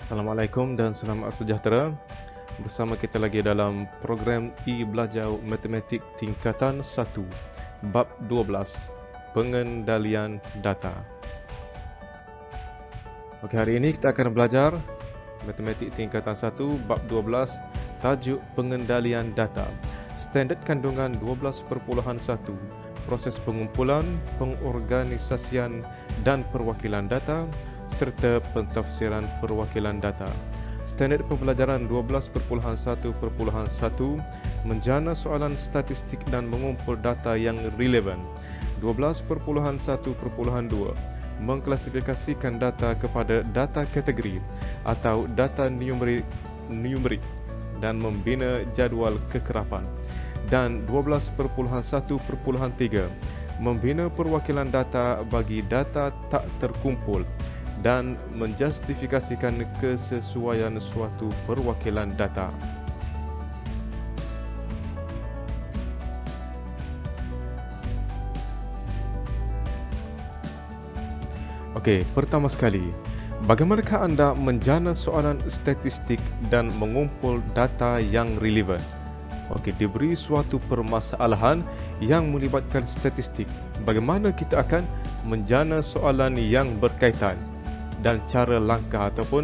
Assalamualaikum dan selamat sejahtera. Bersama kita lagi dalam program E-Belajar Matematik Tingkatan 1, Bab 12, Pengendalian Data. Okey, hari ini kita akan belajar Matematik Tingkatan 1, Bab 12, tajuk Pengendalian Data. Standard kandungan 12.1, proses pengumpulan, pengorganisasian dan perwakilan data serta pentafsiran perwakilan data. Standard pembelajaran 12.1.1 menjana soalan statistik dan mengumpul data yang relevan. 12.1.2 mengklasifikasikan data kepada data kategori atau data numerik dan membina jadual kekerapan. Dan 12.1.3 membina perwakilan data bagi data tak terkumpul dan menjustifikasikan kesesuaian suatu perwakilan data. Okey, pertama sekali, bagaimanakah anda menjana soalan statistik dan mengumpul data yang relevan? Okey, diberi suatu permasalahan yang melibatkan statistik. Bagaimana kita akan menjana soalan yang berkaitan? Dan cara langkah ataupun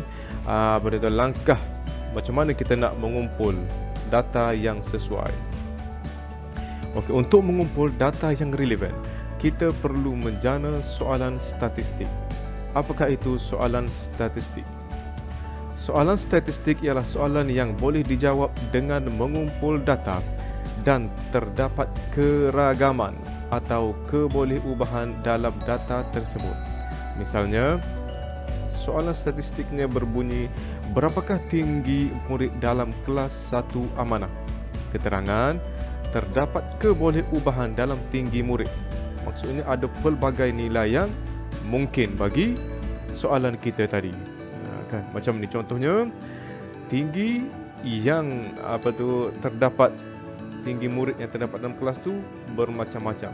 langkah macam mana kita nak mengumpul data yang sesuai. Okey, untuk mengumpul data yang relevan, kita perlu menjana soalan statistik. Apakah itu soalan statistik? Soalan statistik ialah soalan yang boleh dijawab dengan mengumpul data dan terdapat keragaman atau kebolehsubahan dalam data tersebut. Misalnya, soalan statistiknya berbunyi, berapakah tinggi murid dalam kelas 1 amanah? Keterangan, terdapat kebolehsubahan dalam tinggi murid. Maksudnya ada pelbagai nilai yang mungkin bagi soalan kita tadi. Kan? Macam ni contohnya, tinggi yang terdapat tinggi murid yang terdapat dalam kelas tu bermacam-macam.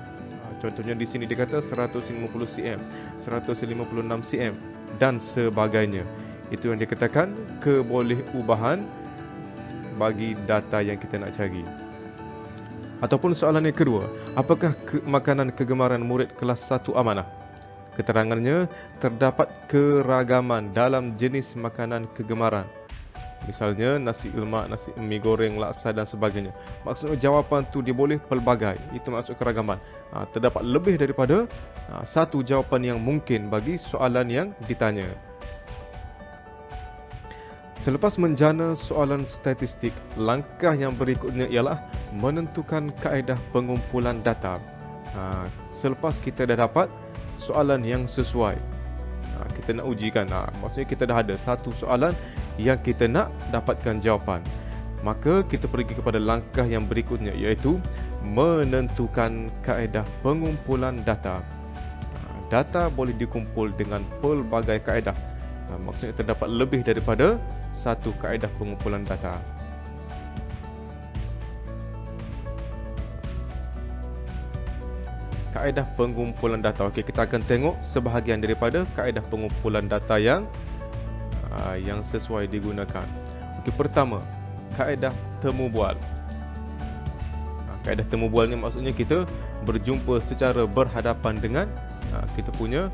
Contohnya di sini dia kata 150 cm, 156 cm dan sebagainya. Itu yang dikatakan kebolehsubahan bagi data yang kita nak cari. Ataupun soalan yang kedua, apakah makanan kegemaran murid kelas 1 amanah? Keterangannya, terdapat keragaman dalam jenis makanan kegemaran. Misalnya nasi lemak, nasi mi goreng, laksa dan sebagainya. Maksudnya jawapan tu dia boleh pelbagai. Itu maksud keragaman. Terdapat lebih daripada satu jawapan yang mungkin bagi soalan yang ditanya. Selepas menjana soalan statistik, langkah yang berikutnya ialah menentukan kaedah pengumpulan data. Selepas kita dah dapat soalan yang sesuai, kita nak ujikan. Maksudnya kita dah ada satu soalan yang kita nak dapatkan jawapan. Maka kita pergi kepada langkah yang berikutnya, iaitu menentukan kaedah pengumpulan data. Data boleh dikumpul dengan pelbagai kaedah. Maksudnya terdapat lebih daripada satu kaedah pengumpulan data. Kaedah pengumpulan data. Okey, kita akan tengok sebahagian daripada kaedah pengumpulan data yang sesuai digunakan. Okey, pertama, kaedah temu bual. Kaedah temu bual ni maksudnya kita berjumpa secara berhadapan dengan kita punya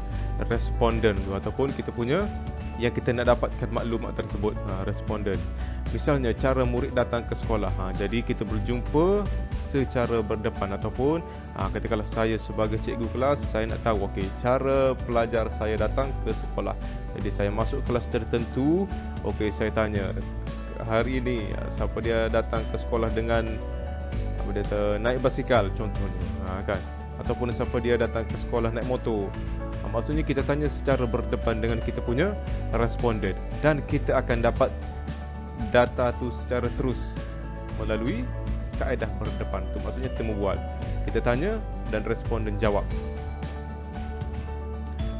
responden ataupun kita punya yang kita nak dapatkan maklumat tersebut, responden. Misalnya cara murid datang ke sekolah. Jadi kita berjumpa secara berdepan ataupun katakanlah saya sebagai cikgu kelas, saya nak tahu cara pelajar saya datang ke sekolah. Jadi saya masuk kelas tertentu, saya tanya, hari ini siapa dia datang ke sekolah dengan naik basikal contohnya, kan? Ataupun siapa dia datang ke sekolah naik motor. Maksudnya kita tanya secara berdepan dengan kita punya responden dan kita akan dapat data tu secara terus melalui kaedah berdepan tu, maksudnya temu bual. Kita tanya dan responden jawab.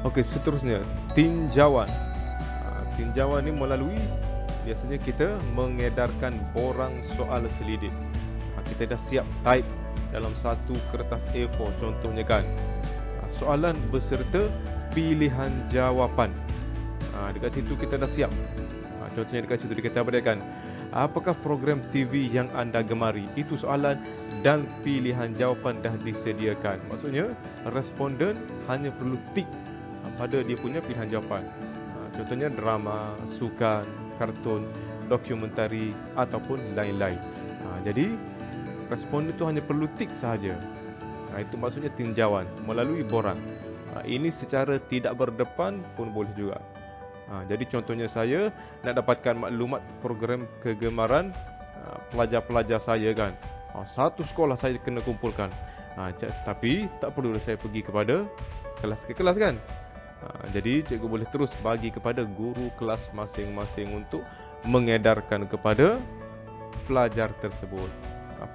Okey, seterusnya tinjauan. Tinjauan ni melalui biasanya kita mengedarkan borang soal selidik. Kita dah siap type dalam satu kertas A4 contohnya kan. Soalan beserta pilihan jawapan. Dekat situ kita dah siap. Contohnya dekat situ dikata apa dia kan? Apakah program TV yang anda gemari? Itu soalan dan pilihan jawapan dah disediakan. Maksudnya responden hanya perlu tik pada dia punya pilihan jawapan. Contohnya drama, sukan, kartun, dokumentari ataupun lain-lain. Jadi responden itu hanya perlu tik sahaja. Itu maksudnya tinjauan melalui borang. Ini secara tidak berdepan pun boleh juga. Jadi contohnya saya nak dapatkan maklumat program kegemaran pelajar-pelajar saya kan. Satu sekolah saya kena kumpulkan. Tapi tak perlu saya pergi kepada kelas ke kelas kan. Jadi cikgu boleh terus bagi kepada guru kelas masing-masing untuk mengedarkan kepada pelajar tersebut.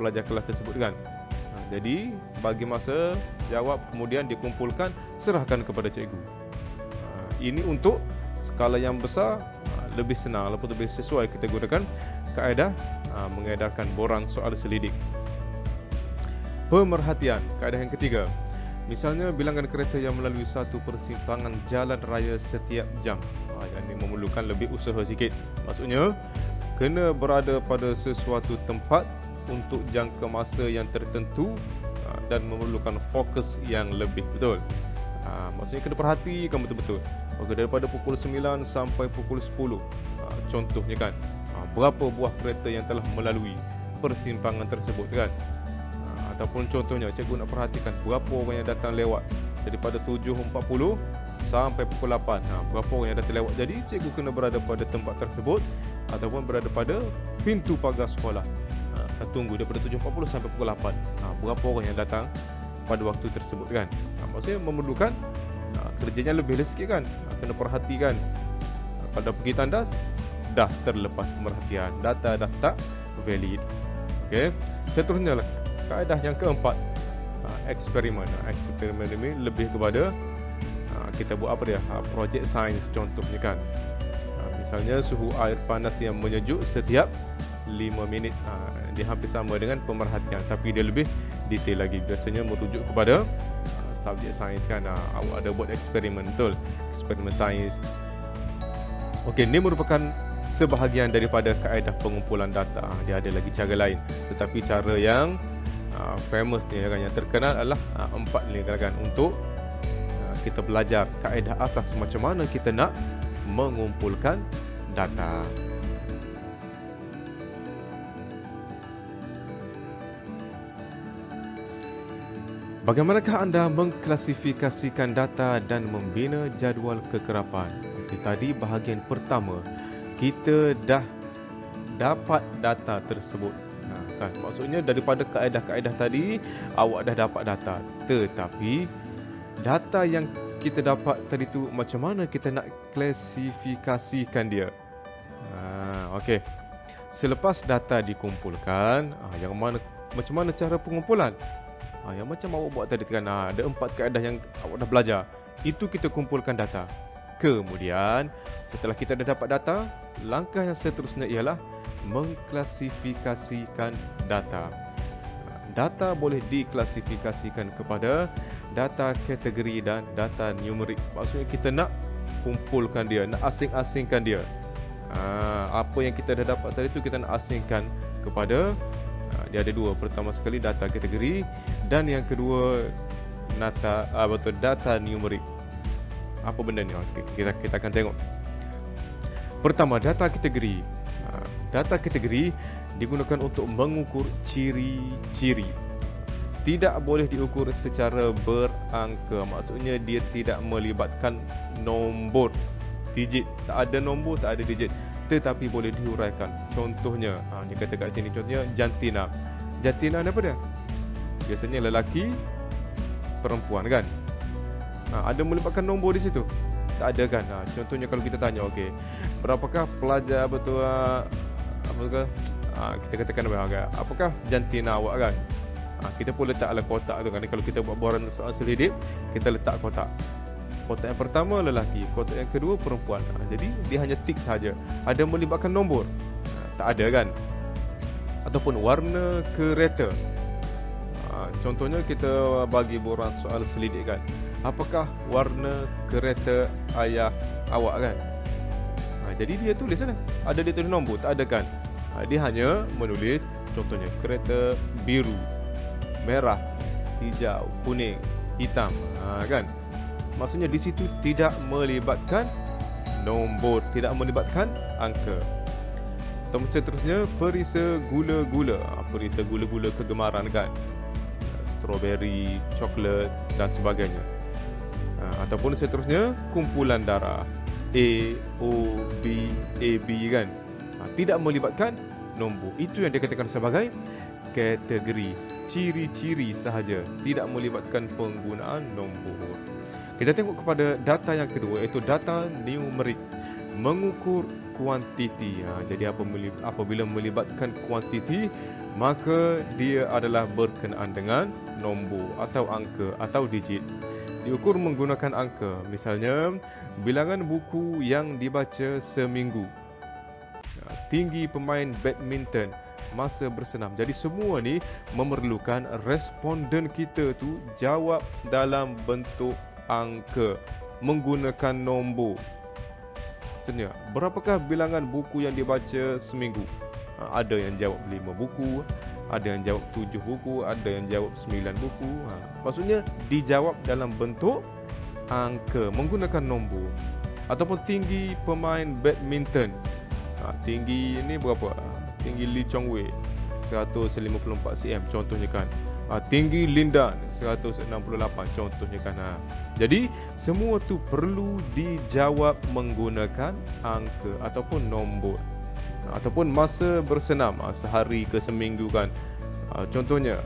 Pelajar kelas tersebut kan. Jadi bagi masa jawab kemudian dikumpulkan serahkan kepada cikgu. Ini untuk skala yang besar lebih senang, lebih sesuai kita gunakan kaedah mengedarkan borang soal selidik. Pemerhatian, kaedah yang ketiga. Misalnya bilangan kereta yang melalui satu persimpangan jalan raya setiap jam. Yang ini memerlukan lebih usaha sikit. Maksudnya kena berada pada sesuatu tempat untuk jangka masa yang tertentu dan memerlukan fokus yang lebih betul. Maksudnya kena perhatikan betul-betul. Daripada pukul 9 sampai pukul 10. Contohnya kan, berapa buah kereta yang telah melalui persimpangan tersebut kan. Ataupun contohnya cikgu nak perhatikan berapa orang yang datang lewat daripada 7.40 sampai pukul 8. Berapa orang yang datang lewat. Jadi cikgu kena berada pada tempat tersebut ataupun berada pada pintu pagar sekolah. Tunggu daripada 7.40 sampai pukul 8. Berapa orang yang datang pada waktu tersebut kan. Maksudnya memerlukan kerjanya lebih sikit kan. Kena perhatikan. Kalau dah pergi tandas, dah terlepas pemerhatian. Data dah tak valid. Okey. Seterusnya lah, kaedah yang keempat, eksperimen. Eksperimen ini lebih kepada kita buat apa dia? Projek sains contohnya kan. Misalnya suhu air panas yang menyejuk setiap 5 minit. Dia hampir sama dengan pemerhatian, tapi dia lebih detail lagi. Biasanya merujuk kepada subjek sains kan. Awak ada buat eksperimen, betul? Eksperimen sains. Okey, ini merupakan sebahagian daripada kaedah pengumpulan data. Dia ada lagi cara lain, tetapi cara yang famous ni kan, yang terkenal adalah 4 ni kan, untuk kita belajar kaedah asas macam mana kita nak mengumpulkan data. Bagaimanakah anda mengklasifikasikan data dan membina jadual kekerapan? Tadi bahagian pertama, kita dah dapat data tersebut. Kan? Maksudnya daripada kaedah-kaedah tadi, awak dah dapat data. Tetapi data yang kita dapat tadi tu macam mana kita nak klasifikasikan dia? Okey. Selepas data dikumpulkan, macam mana cara pengumpulan? Yang macam awak buat tadi kan, ada 4 kaedah yang awak dah belajar. Itu kita kumpulkan data. Kemudian setelah kita dah dapat data, langkah yang seterusnya ialah mengklasifikasikan data. Data boleh diklasifikasikan kepada data kategori dan data numerik. Maksudnya kita nak kumpulkan dia, nak asing-asingkan dia. Apa yang kita dah dapat tadi tu kita nak asingkan kepada, dia ada 2. Pertama sekali data kategori dan yang kedua data numerik. Apa benda ni? Kita akan tengok. Pertama, data kategori. Data kategori digunakan untuk mengukur ciri-ciri. Tidak boleh diukur secara berangka. Maksudnya dia tidak melibatkan nombor, digit. Tak ada nombor, tak ada digit. Tetapi boleh dihuraikan. Contohnya, ni kata kat sini, contohnya jantina. Jantina ni apa dia? Biasanya lelaki, perempuan kan? Ada melibatkan nombor di situ? Tak ada kan? Contohnya kalau kita tanya, okey, berapakah pelajar kita katakan apakah jantina awak kan? Kita pun letaklah kotak tu kan. Kalau kita buat borang soal selidik, kita letak kotak. Kotak yang pertama lelaki, kotak yang kedua perempuan. Jadi dia hanya tik saja. Ada melibatkan nombor? Tak ada kan? Ataupun warna kereta. Contohnya kita bagi borang soal selidik kan. Apakah warna kereta ayah awak kan? Jadi dia tulis sana. Ada dia tulis nombor, tak ada kan? Dia hanya menulis contohnya kereta biru, merah, hijau, kuning, hitam, kan? Maksudnya di situ tidak melibatkan nombor, tidak melibatkan angka. Atau seterusnya, perisa gula-gula. Perisa gula-gula kegemaran kan? Strawberry, coklat dan sebagainya. Ataupun seterusnya, kumpulan darah. A, O, B, AB kan? Tidak melibatkan nombor. Itu yang dikatakan sebagai kategori, ciri-ciri sahaja, tidak melibatkan penggunaan nombor. Kita tengok kepada data yang kedua, iaitu data numerik, mengukur kuantiti. Jadi apabila melibatkan kuantiti, maka dia adalah berkenaan dengan nombor atau angka atau digit. Diukur menggunakan angka. Misalnya, bilangan buku yang dibaca seminggu, tinggi pemain badminton, masa bersenam. Jadi semua ni memerlukan responden kita tu jawab dalam bentuk angka menggunakan nombor. Contohnya, berapakah bilangan buku yang dibaca seminggu? Ada yang jawab 5 buku, ada yang jawab 7 buku, ada yang jawab 9 buku. Maksudnya dijawab dalam bentuk angka menggunakan nombor. Ataupun tinggi pemain badminton. Tinggi ini berapa? Tinggi Lee Chong Wei 154 cm contohnya kan. Tinggi Lindan 168 contohnya kan. Jadi semua tu perlu dijawab menggunakan angka ataupun nombor. Ataupun masa bersenam, sehari ke seminggu kan. Contohnya,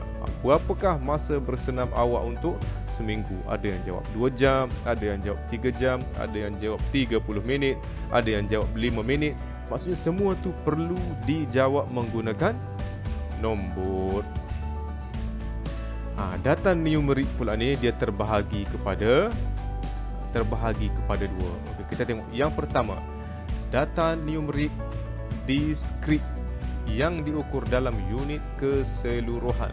berapakah masa bersenam awak untuk seminggu? Ada yang jawab 2 jam, ada yang jawab 3 jam, ada yang jawab 30 minit, ada yang jawab 5 minit. Maksudnya semua tu perlu dijawab menggunakan nombor. Data numerik pula ni dia terbahagi kepada dua. Okey, kita tengok yang pertama, data numerik diskrit yang diukur dalam unit keseluruhan.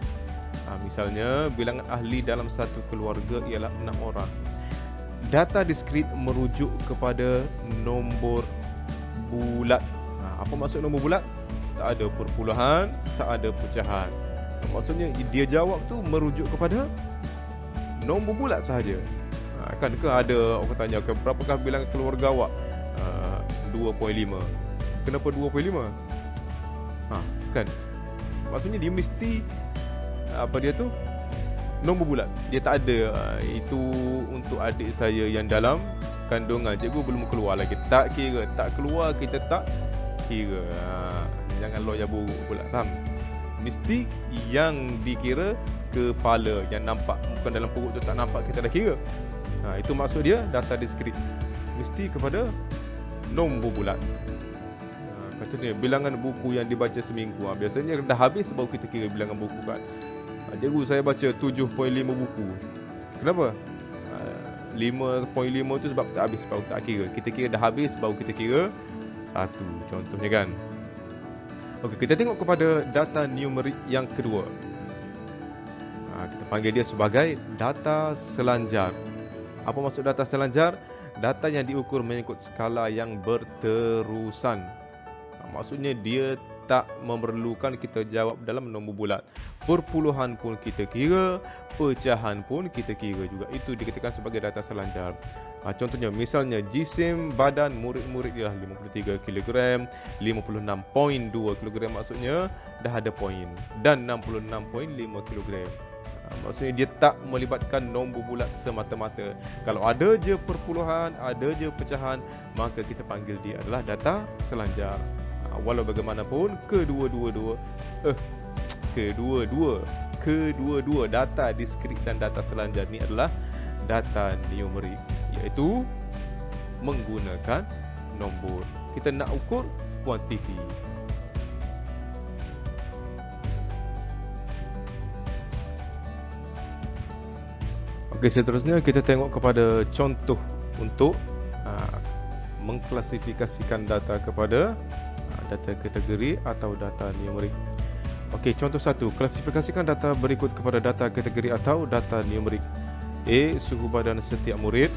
Misalnya, bilangan ahli dalam satu keluarga ialah 6 orang. Data diskrit merujuk kepada nombor bulat. Apa maksud nombor bulat? Tak ada perpuluhan, tak ada pecahan. Maksudnya dia jawab tu merujuk kepada nombor bulat sahaja. Kan ke ada orang tanya, berapakah bilangan keluarga awak? 2.5. Kenapa 2.5? Kan? Maksudnya dia mesti nombor bulat. Dia tak ada itu untuk adik saya yang dalam kandungan, cikgu belum keluar lagi. Tak kira, tak keluar kita tak kira. Jangan lawyer buruk pula, faham? Mesti yang dikira kepala, yang nampak, bukan dalam perut tu tak nampak kita dah kira. Itu maksud dia data diskrit. Mesti kepada nombor bulat. Contohnya bilangan buku yang dibaca seminggu. Biasanya dah habis baru kita kira bilangan buku kan. Cikgu saya baca 7.5 buku. Kenapa? 5.5 tu sebab tak habis baru tak kira. Kita kira dah habis baru kita kira 1. Contohnya kan. Okey, kita tengok kepada data numerik yang kedua. Kita panggil dia sebagai data selanjar. Apa maksud data selanjar? Data yang diukur mengikut skala yang berterusan. Maksudnya dia tak memerlukan kita jawab dalam nombor bulat. Perpuluhan pun kita kira, pecahan pun kita kira juga. Itu dikatakan sebagai data selanjar. Contohnya, misalnya jisim badan murid-murid ialah 53 kg, 56.2 kg, maksudnya dah ada poin, dan 66.5 kg. Maksudnya dia tak melibatkan nombor bulat semata-mata. Kalau ada je perpuluhan, ada je pecahan, maka kita panggil dia adalah data selanjar. Walau bagaimanapun, kedua-dua data diskrit dan data selanjar ni adalah data numerik, iaitu menggunakan nombor. Kita nak ukur kuantiti. Okey, seterusnya kita tengok kepada contoh untuk mengklasifikasikan data kepada data kategori atau data numerik. Okey, contoh 1. Klasifikasikan data berikut kepada data kategori atau data numerik. A. Suhu badan setiap murid.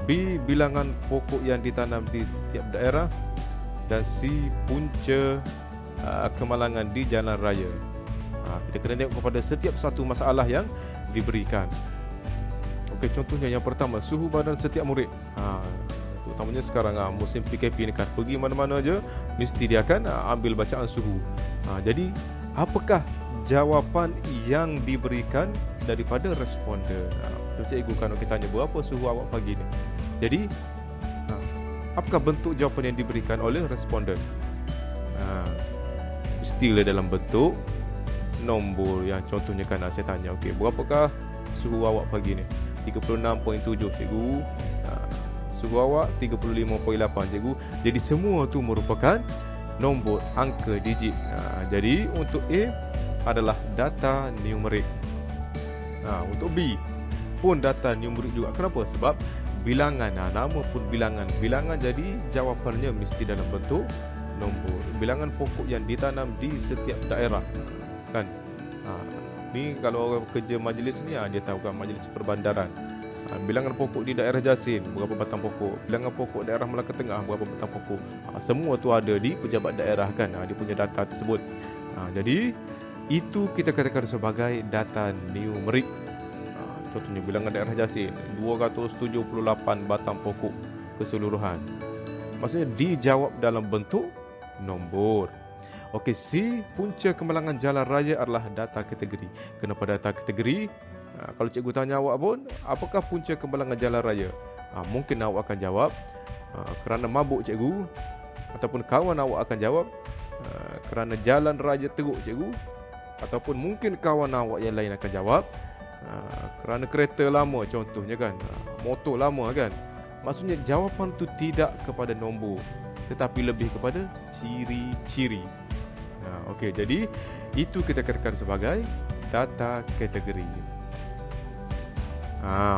B. Bilangan pokok yang ditanam di setiap daerah. dan C. punca kemalangan di jalan raya. Kita kena tengok kepada setiap satu masalah yang diberikan. Okey, contohnya yang pertama, suhu badan setiap murid. Terutamanya sekarang musim PKP ni kan, pergi mana-mana aja mesti dia akan ambil bacaan suhu. Jadi apakah jawapan yang diberikan daripada responden? Betul cikgu kan kita tanya berapa suhu awak pagi ni. Jadi apakah bentuk jawapan yang diberikan oleh responden? Mestilah dalam bentuk nombor. Yang contohnya kan saya tanya, okey, berapakah suhu awak pagi ni? 36.7 cikgu. Suhu awak 35.8 cikgu. Jadi semua tu merupakan nombor angka digit. Jadi untuk A adalah data numerik. Untuk B pun data numerik juga. Kenapa? Sebab bilangan. Nama pun bilangan. Bilangan, jadi jawapannya mesti dalam bentuk nombor. Bilangan pokok yang ditanam di setiap daerah. Kan? Ni kalau orang kerja majlis ni dia tahu kan, majlis perbandaran. Bilangan pokok di daerah Jasin berapa batang pokok, bilangan pokok daerah Melaka Tengah berapa batang pokok. Semua tu ada di pejabat daerah kan, dia punya data tersebut. Jadi itu kita katakan sebagai data numerik. Contohnya bilangan daerah Jasin 278 batang pokok keseluruhan. Maksudnya dijawab dalam bentuk nombor. Okey, C. punca kemalangan jalan raya adalah data kategori. Kenapa data kategori? Kalau cikgu tanya awak pun, apakah punca kemalangan jalan raya? Mungkin awak akan jawab kerana mabuk cikgu, ataupun kawan awak akan jawab kerana jalan raya teruk cikgu, ataupun mungkin kawan awak yang lain akan jawab kerana kereta lama contohnya kan, motor lama kan. Maksudnya jawapan tu tidak kepada nombor, tetapi lebih kepada ciri-ciri. Okey, jadi itu kita katakan sebagai data kategori.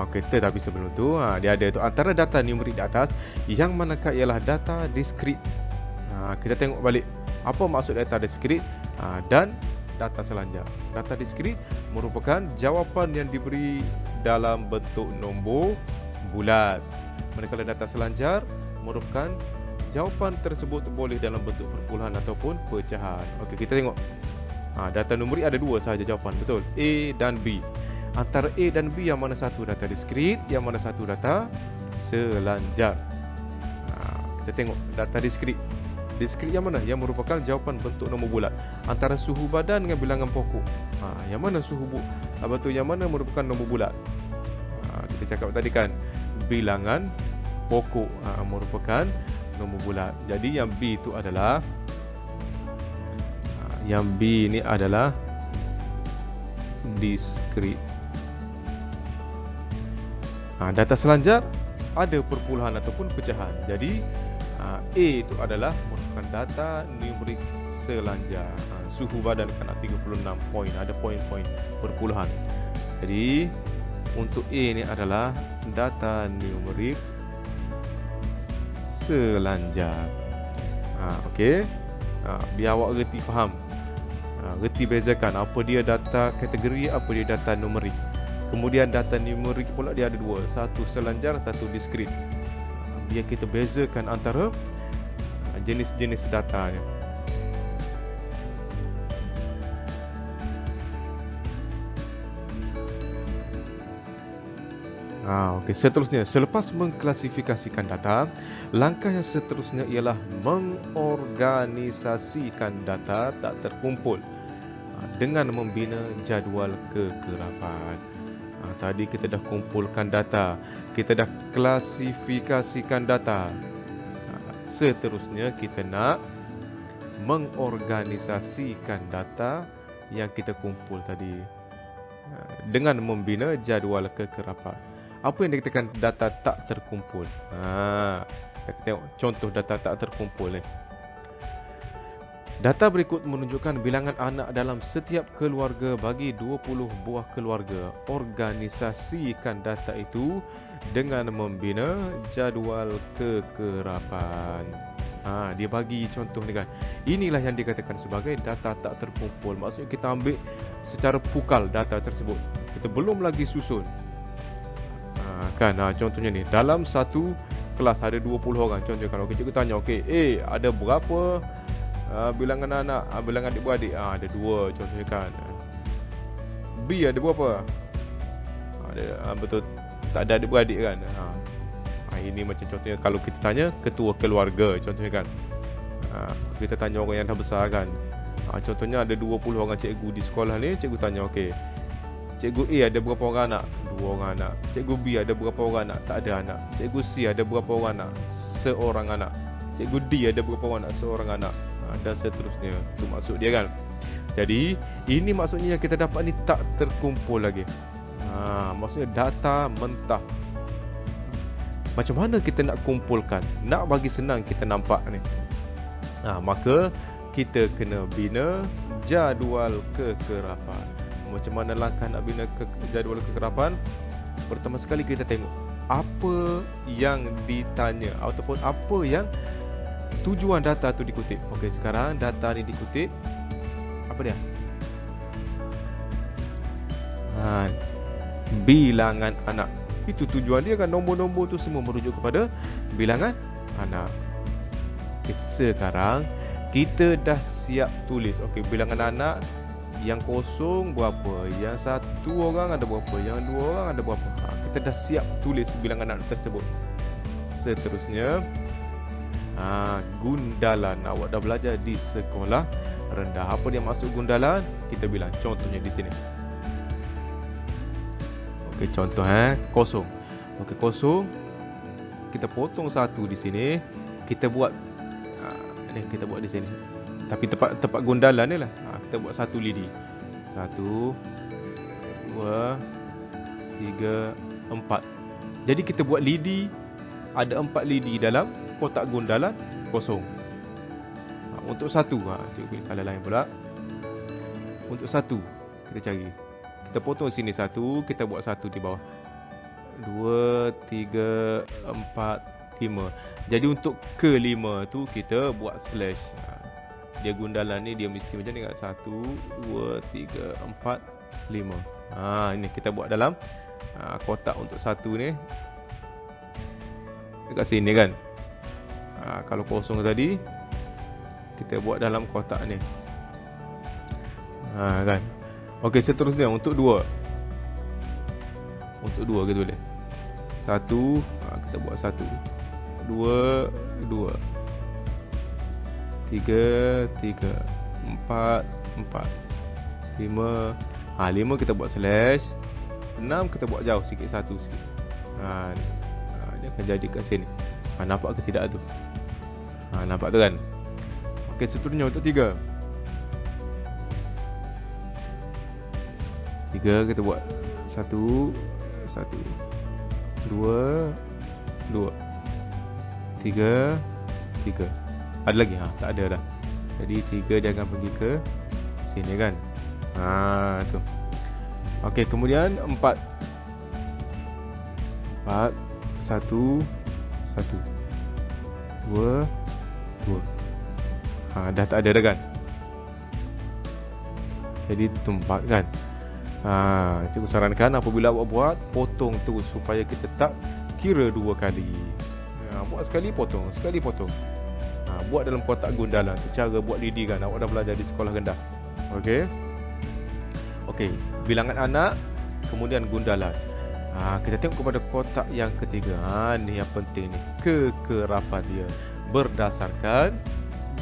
Okey, tetapi sebelum tu dia ada tu antara data numerik di atas, yang manakah ialah data diskrit. Kita tengok balik apa maksud data diskrit dan data selanjar. Data diskrit merupakan jawapan yang diberi dalam bentuk nombor bulat. Manakala data selanjar merupakan jawapan tersebut boleh dalam bentuk perpuluhan ataupun pecahan. Okey, kita tengok. Data numerik ada dua sahaja jawapan, betul? A dan B. Antara A dan B, yang mana satu data diskrit, yang mana satu data selanjar. Kita tengok data diskrit. Diskrit yang mana? Yang merupakan jawapan bentuk nombor bulat. Antara suhu badan dengan bilangan pokok. Yang mana suhu yang mana merupakan nombor bulat? Kita cakap tadi kan, bilangan pokok merupakan nombor bulat. Jadi yang B itu adalah yang B ini adalah diskrit. Data selanjar ada perpuluhan ataupun pecahan. Jadi A itu adalah merupakan data numerik selanjar. Suhu badan kan 36 poin, ada poin-poin perpuluhan. Jadi untuk A ini adalah data numerik selanjar. Okey. Biar awak reti faham. Reti bezakan apa dia data kategori, apa dia data numerik. Kemudian data numerik pula dia ada dua, satu selanjar, satu diskrit. Biar kita bezakan antara jenis-jenis datanya. Okey, seterusnya, selepas mengklasifikasikan data, langkah yang seterusnya ialah mengorganisasikan data tak terkumpul dengan membina jadual kekerapan. Tadi kita dah kumpulkan data, kita dah klasifikasikan data. Seterusnya kita nak mengorganisasikan data yang kita kumpul tadi dengan membina jadual kekerapan. Apa yang dikatakan data tak terkumpul? Kita tengok contoh data tak terkumpul ni. Data berikut menunjukkan bilangan anak dalam setiap keluarga bagi 20 buah keluarga. Organisasikan data itu dengan membina jadual kekerapan. Dia bagi contoh ni kan. Inilah yang dikatakan sebagai data tak terkumpul. Maksudnya kita ambil secara pukal data tersebut. Kita belum lagi susun. Contohnya ni, dalam satu kelas ada 20 orang contohnya kan. Okey, cikgu tanya, okey, ada berapa bilangan anak, bilangan adik-beradik? Ada 2 contohnya kan. B ada berapa? Ada, betul, tak ada adik-beradik kan. Ini macam contohnya kalau kita tanya ketua keluarga contohnya kan. Kita tanya orang yang dah besar kan. Contohnya ada 20 orang cikgu di sekolah ni, cikgu tanya, okey, cikgu A ada berapa orang anak? 2 orang anak. Cikgu B ada berapa orang anak? Tak ada anak. Cikgu C ada berapa orang anak? Seorang anak. Cikgu D ada berapa orang anak? Seorang anak. Dan seterusnya. Itu maksud dia kan. Jadi ini maksudnya yang kita dapat ni tak terkumpul lagi. Maksudnya data mentah. Macam mana kita nak kumpulkan? Nak bagi senang kita nampak ni. Maka kita kena bina jadual kekerapan. Macam mana langkah nak bina jadual kekerapan? Pertama sekali kita tengok apa yang ditanya ataupun apa yang tujuan data tu dikutip. Okey, sekarang data ni dikutip. Apa dia? Bilangan anak. Itu tujuan dia kan, nombor-nombor tu semua merujuk kepada bilangan anak. Okay, sekarang kita dah siap tulis. Okey, bilangan anak yang kosong berapa, yang 1 orang ada berapa, yang 2 orang ada berapa. Kita dah siap tulis bilangan anak tersebut. Seterusnya, gundalan. Awak dah belajar di sekolah rendah. Apa dia maksud gundalan? Kita bilang contohnya di sini. Okey, contoh kosong. Okey, kosong. Kita potong 1 di sini. Kita buat kita buat di sini. Tapi tempat gundalan ni lah. Kita buat 1 lidi. 1 2 3 4. Jadi kita buat lidi, ada 4 lidi dalam kotak gundalan kosong. Untuk 1, cikgu pilih color lain pula. Untuk 1 kita cari. Kita potong sini 1, kita buat 1 di bawah. 2 3 4 5. Jadi untuk ke-5 tu kita buat slash. Dia gundalan ni dia mesti macam ni kan. 1 2 3 4 5. Ini kita buat dalam kotak untuk 1 ni. Dekat sini kan. Kalau kosong tadi kita buat dalam kotak ni. Kan. Okey, seterusnya untuk 2. Untuk 2 kita boleh. 1, kita buat 1. 2 2. 3 3. 4 4. 5. 5 kita buat slash. 6 kita buat jauh sikit, 1 sikit. Dia akan jadi kat sini. Nampak ke tidak tu? Nampak tu kan? Okey, seterusnya untuk 3. 3 kita buat 1 1 2 2 3 3. Ada lagi? Tak ada dah. Jadi 3 dia akan pergi ke sini kan? Tu. Okey, kemudian 4 1 1 2 2. Dah tak ada dah kan? Jadi tempat kan? Cikgu sarankan apabila awak buat, potong terus supaya kita tak kira 2 kali. Buat sekali potong, sekali potong. Buat dalam kotak gundalan. Cara buat lidi kan, awak dah belajar di sekolah rendah. Okey. Okey, bilangan anak, kemudian gundalan. Kita tengok kepada kotak yang ketiga. Ni yang penting ni, kekerapan dia berdasarkan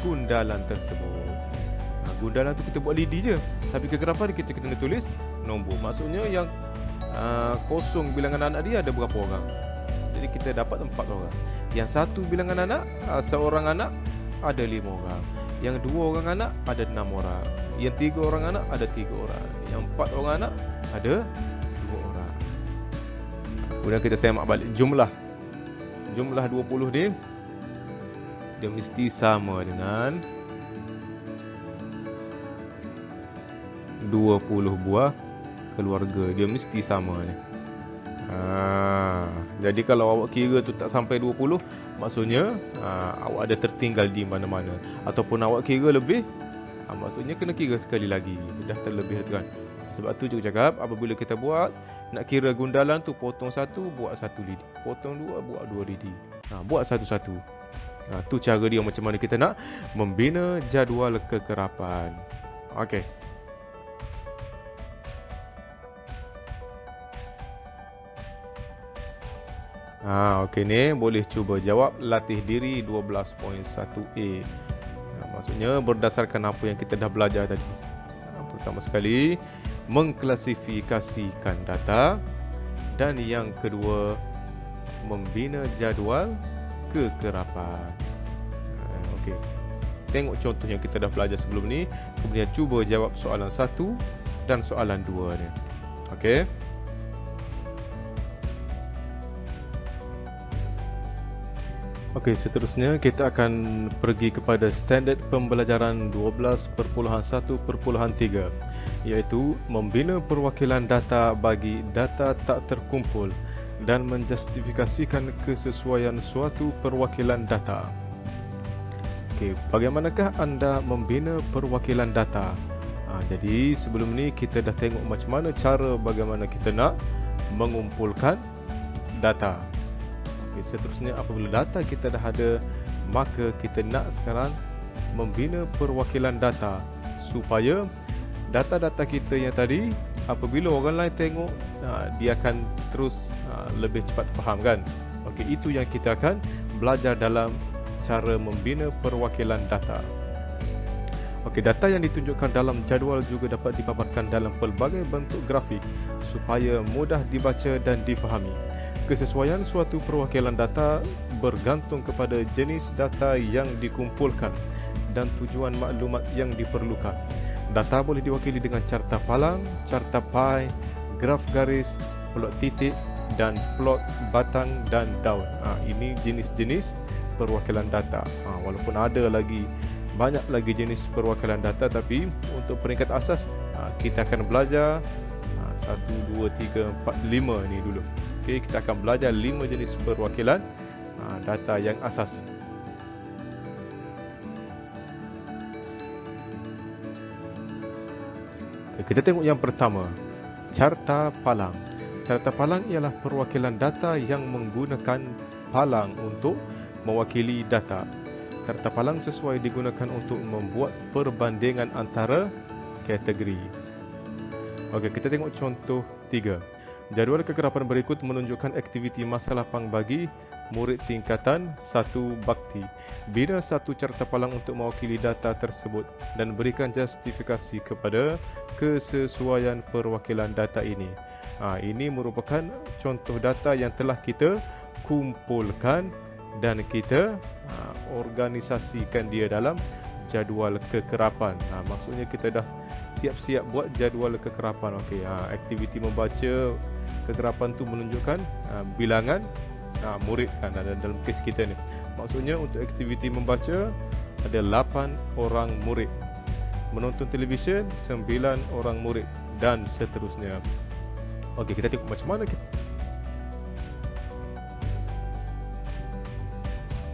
gundalan tersebut. Gundalan tu kita buat lidi je, tapi kekerapan kita kena tulis nombor. Maksudnya yang kosong bilangan anak dia ada berapa orang. Jadi kita dapat 4 orang. Yang 1 bilangan anak, seorang anak ada 5 orang. Yang 2 orang anak ada 6 orang. Yang 3 orang anak ada 3 orang. Yang 4 orang anak ada 2 orang. Kemudian kita semak balik jumlah 20 dia mesti sama dengan 20 buah keluarga. Dia mesti sama ni. Jadi kalau awak kira tu tak sampai 20, maksudnya awak ada tertinggal di mana-mana. Ataupun awak kira lebih, maksudnya kena kira sekali lagi. Dah terlebih tu kan. Sebab tu cikgu cakap apabila kita buat, nak kira gundalan tu potong 1, buat 1 lidi. potong 2, buat 2 DD. Buat satu-satu. Tu cara dia macam mana kita nak membina jadual kekerapan. Okey. Okey ni boleh cuba jawab latih diri 12.1A. Maksudnya berdasarkan apa yang kita dah belajar tadi. Pertama sekali, mengklasifikasikan data, dan yang kedua, membina jadual kekerapan. Okey. Tengok contoh yang kita dah belajar sebelum ni, kemudian cuba jawab soalan 1 dan soalan 2 ni. Okey. Okey, seterusnya kita akan pergi kepada standard pembelajaran 12.1.3, iaitu membina perwakilan data bagi data tak terkumpul dan menjustifikasikan kesesuaian suatu perwakilan data. Okey, bagaimanakah anda membina perwakilan data? Jadi sebelum ni kita dah tengok macam mana cara bagaimana kita nak mengumpulkan data. Okay, seterusnya apabila data kita dah ada, maka kita nak sekarang membina perwakilan data supaya data-data kita yang tadi apabila orang lain tengok, dia akan terus lebih cepat faham kan. Okey, itu yang kita akan belajar dalam cara membina perwakilan data. Okey, data yang ditunjukkan dalam jadual juga dapat dipaparkan dalam pelbagai bentuk grafik supaya mudah dibaca dan difahami. Kesesuaian suatu perwakilan data bergantung kepada jenis data yang dikumpulkan dan tujuan maklumat yang diperlukan. Data boleh diwakili dengan carta palang, carta pie, graf garis, plot titik dan plot batang dan daun. Ini jenis-jenis perwakilan data. Walaupun ada lagi banyak lagi jenis perwakilan data, tapi untuk peringkat asas kita akan belajar 1, 2, 3, 4, 5 ni dulu. Okey, kita akan belajar 5 jenis perwakilan data yang asas. Okay, kita tengok yang pertama, carta palang. Carta palang ialah perwakilan data yang menggunakan palang untuk mewakili data. Carta palang sesuai digunakan untuk membuat perbandingan antara kategori. Okey, kita tengok contoh 3. Jadual kekerapan berikut menunjukkan aktiviti masa lapang bagi murid tingkatan 1 bakti. Bina satu carta palang untuk mewakili data tersebut dan berikan justifikasi kepada kesesuaian perwakilan data ini. Ini merupakan contoh data yang telah kita kumpulkan dan kita organisasikan dia dalam jadual kekerapan. Maksudnya kita dah siap-siap buat jadual kekerapan. Okey, aktiviti membaca kekerapan tu menunjukkan bilangan murid kan, dalam kes kita ni. Maksudnya untuk aktiviti membaca ada 8 orang murid. Menonton televisyen 9 orang murid dan seterusnya. Okey, kita tengok macam mana kita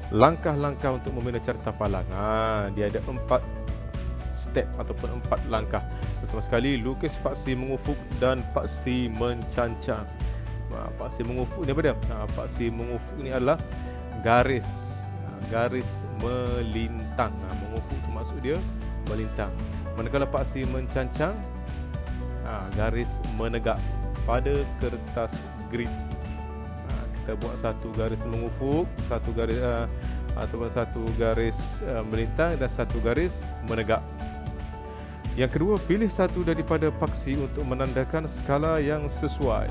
langkah-langkah untuk membina carta palang. Dia ada 4 step ataupun 4 langkah. Pertama sekali, lukis paksi mengufuk dan paksi mencancang. Paksi mengufuk ni apa dia? Paksi mengufuk ni adalah garis melintang. Mengufuk tu maksud dia melintang. Manakala paksi mencancang, garis menegak pada kertas grid. Kita buat satu garis mengufuk, satu garis ataupun satu garis melintang dan satu garis menegak. Yang kedua, pilih satu daripada paksi untuk menandakan skala yang sesuai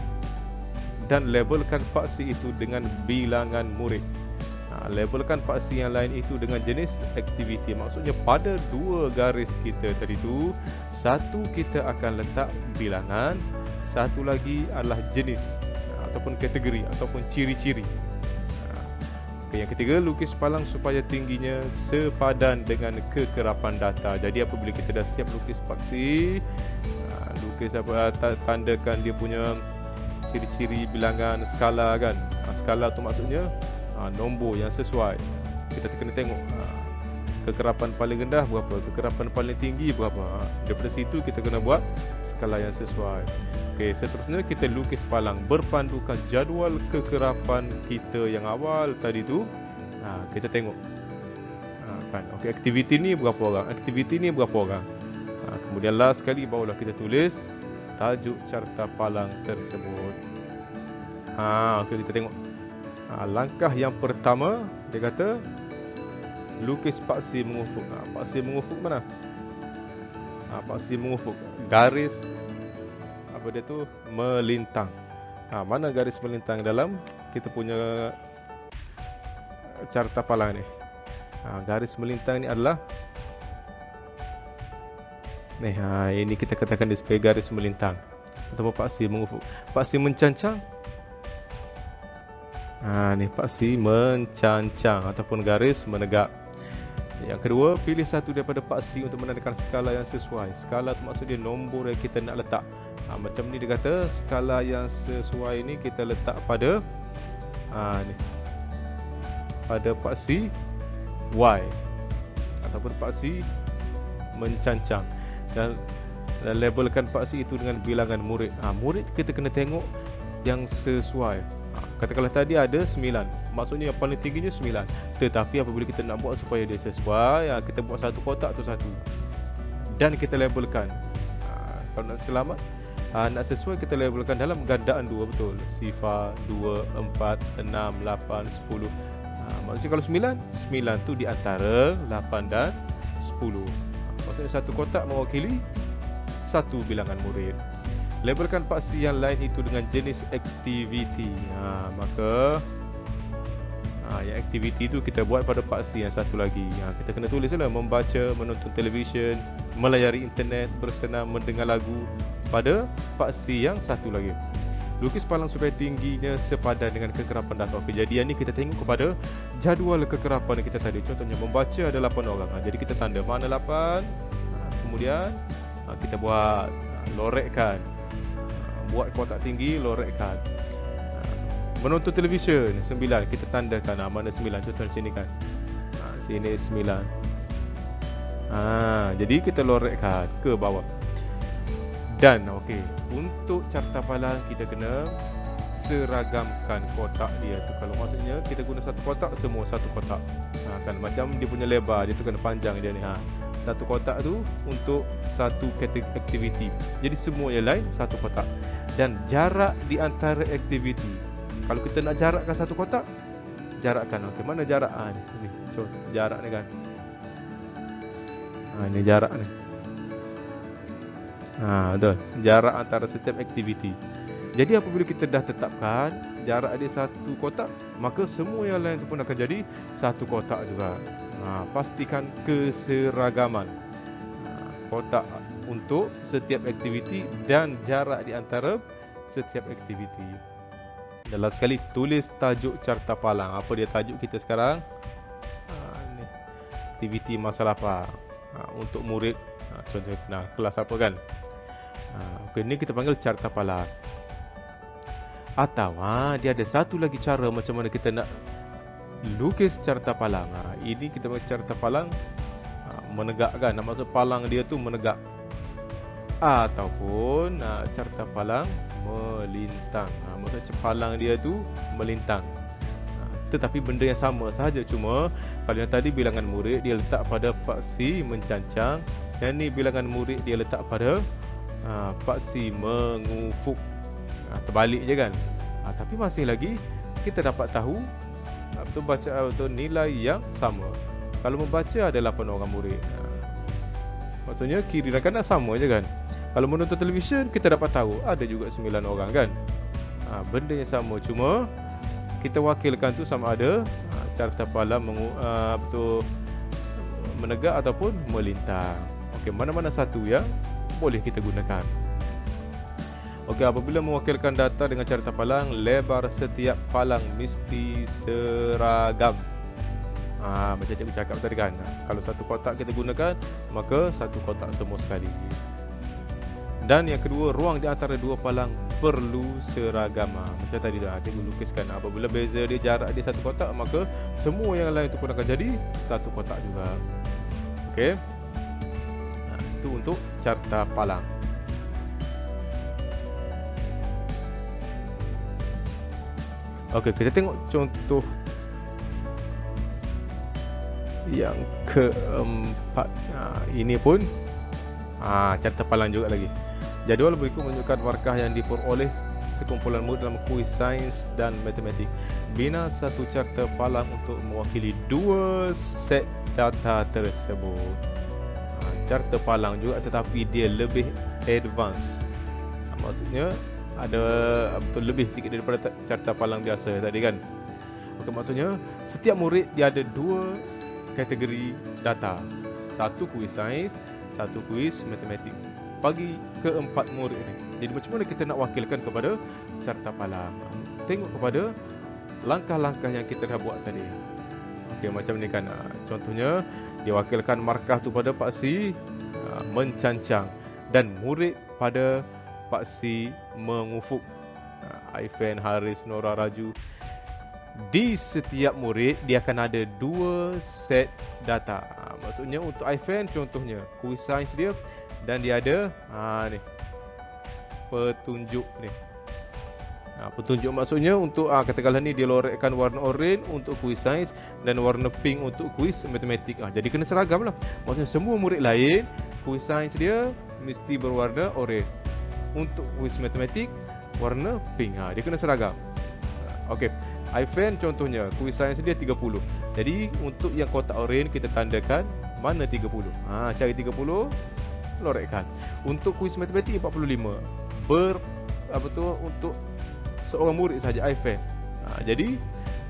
dan labelkan paksi itu dengan bilangan murid. Labelkan paksi yang lain itu dengan jenis aktiviti. Maksudnya pada 2 garis kita tadi tu, satu kita akan letak bilangan, satu lagi adalah jenis ataupun kategori ataupun ciri-ciri. Okay, yang ketiga, lukis palang supaya tingginya sepadan dengan kekerapan data. Jadi apabila kita dah siap lukis paksi, lukis tandakan dia punya ciri-ciri bilangan skala kan. Skala tu maksudnya nombor yang sesuai. Kita kena tengok kekerapan paling rendah berapa, kekerapan paling tinggi berapa. Daripada situ kita kena buat skala yang sesuai. Okey, seterusnya kita lukis palang berpandukan jadual kekerapan kita yang awal tadi tu. Kita tengok. Kan. Okey, aktiviti ni berapa orang? Aktiviti ni berapa orang? Kemudian last sekali barulah kita tulis tajuk carta palang tersebut. Okey, kita tengok. Langkah yang pertama dia kata lukis paksi mengufuk. Paksi mengufuk mana? Paksi mengufuk garis apa dia tu melintang. Mana garis melintang dalam kita punya carta palang ni? Garis melintang ni adalah ni, ini kita katakan dia sebagai garis melintang ataupun paksi mengufuk. Paksi mencancang, ni paksi mencancang ataupun garis menegak. Yang kedua, pilih satu daripada paksi untuk menandakan skala yang sesuai. Skala tu maksud dia nombor yang kita nak letak. Macam ni dia kata skala yang sesuai ni kita letak pada ni, pada paksi Y ataupun paksi mencancang, dan labelkan paksi itu dengan bilangan murid. Murid kita kena tengok yang sesuai. Katakanlah tadi ada 9, maksudnya yang paling tingginya 9. Tetapi apabila kita nak buat supaya dia sesuai, kita buat satu kotak tu satu dan kita labelkan. Kalau nak selamat, nak sesuai kita labelkan dalam gandaan 2, betul. Sifar 2, 4, 6, 8, 10. Maksudnya kalau 9 tu di antara 8 dan 10. Maksudnya satu kotak mewakili satu bilangan murid. Labelkan paksi yang lain itu dengan jenis aktiviti. Maka yang aktiviti itu kita buat pada paksi yang satu lagi. Kita kena tulislah membaca, menonton televisyen, melayari internet, bersenam, mendengar lagu pada paksi yang satu lagi. Lukis palang supaya tingginya sepadan dengan kekerapan data. Kejadian ni kita tengok kepada jadual kekerapan kita tadi. Contohnya membaca ada 8 orang. Jadi kita tanda mana 8. Kemudian kita buat lorekkan. Buat kotak tinggi, lorekkan. Menonton televisyen 9, kita tandakan mana 9. Contoh sini kan. Sini 9. Jadi kita lorekkan ke bawah. Dan okey, untuk carta palang kita kena seragamkan kotak dia tu. Kalau maksudnya kita guna satu kotak, semua satu kotak. Kan macam dia punya lebar, dia tu kena panjang dia ni. Satu kotak tu untuk satu kategori aktiviti. Jadi semua yang lain satu kotak. Dan jarak di antara aktiviti. Kalau kita nak jarakkan satu kotak, jarakkan. Okey, mana jarak? Ni. Contoh jarak ni kan. Ini jarak ni. Betul. Jarak antara setiap aktiviti. Jadi apabila kita dah tetapkan jarak dia satu kotak, maka semua yang lain tu pun akan jadi satu kotak juga. Pastikan keseragaman kotak untuk setiap aktiviti dan jarak di antara setiap aktiviti. Dan last sekali, tulis tajuk carta palang. Apa dia tajuk kita sekarang? Ni. Aktiviti masalah apa? Untuk murid, contohnya kelas apa kan? Okey, ni kita panggil carta palang. Atau dia ada satu lagi cara macam mana kita nak lukis carta palang. Ini kita panggil carta palang menegakkan. Maksud palang dia tu menegak. Ataupun carta palang melintang. Maksudnya palang dia tu melintang. Tetapi benda yang sama sahaja, cuma kalau yang tadi bilangan murid dia letak pada paksi mencancang, yang ni bilangan murid dia letak pada paksi mengufuk. Terbalik je kan. Tapi masih lagi kita dapat tahu betul baca betul nilai yang sama. Kalau membaca ada 8 orang murid. Maksudnya kiri dan kanan sama je kan. Kalau menonton televisyen kita dapat tahu ada juga 9 orang kan. Benda yang sama, cuma kita wakilkan tu sama ada carta palang betul menegak ataupun melintang. Okey, mana-mana satu yang boleh kita gunakan. Okey, apabila mewakilkan data dengan carta palang, lebar setiap palang mesti seragam. Macam cikgu cakap tadi kan. Kalau satu kotak kita gunakan, maka satu kotak semua sekali. Dan yang kedua, ruang di antara dua palang perlu seragam. Macam tadi dah cikgu lukiskan. Apabila beza dia jarak dia satu kotak, maka semua yang lain itu pun akan jadi satu kotak juga. Okey. Itu untuk carta palang. Okey, kita tengok contoh yang keempat. Ini pun carta palang juga lagi. Jadual berikut menunjukkan markah yang diperoleh sekumpulan murid dalam kuis sains dan matematik. Bina satu carta palang untuk mewakili dua set data tersebut. Carta palang juga tetapi dia lebih advance. Maksudnya ada betul lebih sikit daripada carta palang biasa tadi kan. Okey, maksudnya setiap murid dia ada dua kategori data. Satu kuis sains, satu kuis matematik. Bagi keempat murid ni. Jadi macam mana kita nak wakilkan kepada carta palang? Tengok kepada langkah-langkah yang kita dah buat tadi. Okey, macam ni kan. Contohnya dia wakilkan markah tu pada paksi mencancang dan murid pada paksi mengufuk. Aifen, Haris, Nora, Raju. Di setiap murid dia akan ada dua set data. Maksudnya untuk Aifen contohnya kuis sains dia dan dia ada ni petunjuk ni. Petunjuk maksudnya untuk katakanlah ni dia lorekkan warna oranye untuk kuis sains dan warna pink untuk kuis matematik. Jadi kena seragam lah. Maksudnya semua murid lain kuis sains dia mesti berwarna oranye. Untuk kuis matematik warna pink. Dia kena seragam. Okey. Aifen contohnya kuis sains dia 30. Jadi untuk yang kotak oranye kita tandakan mana 30. Cari 30, lorekkan. Untuk kuis matematik 45. Untuk seorang murid saja Aifen. Jadi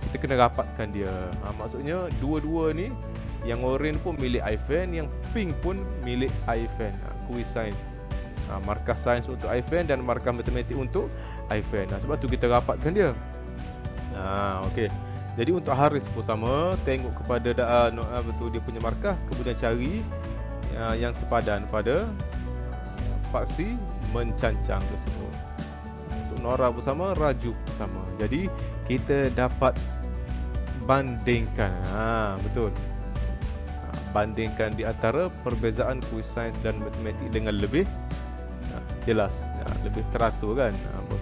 kita kena rapatkan dia. Maksudnya dua-dua ni yang oranye pun milik Aifen, yang pink pun milik Aifen. Kuis sains. Markah sains untuk Aifen dan markah matematik untuk Aifen. Sebab tu kita rapatkan dia. Okey. Jadi untuk Haris pun sama, tengok kepada betul dia punya markah, kemudian cari yang sepadan pada paksi mencancang tersebut. Untuk Nora pun sama, Raju pun sama. Jadi kita dapat bandingkan. Betul. Bandingkan di antara perbezaan kuis sains dan matematik dengan lebih jelas, lebih teratur kan.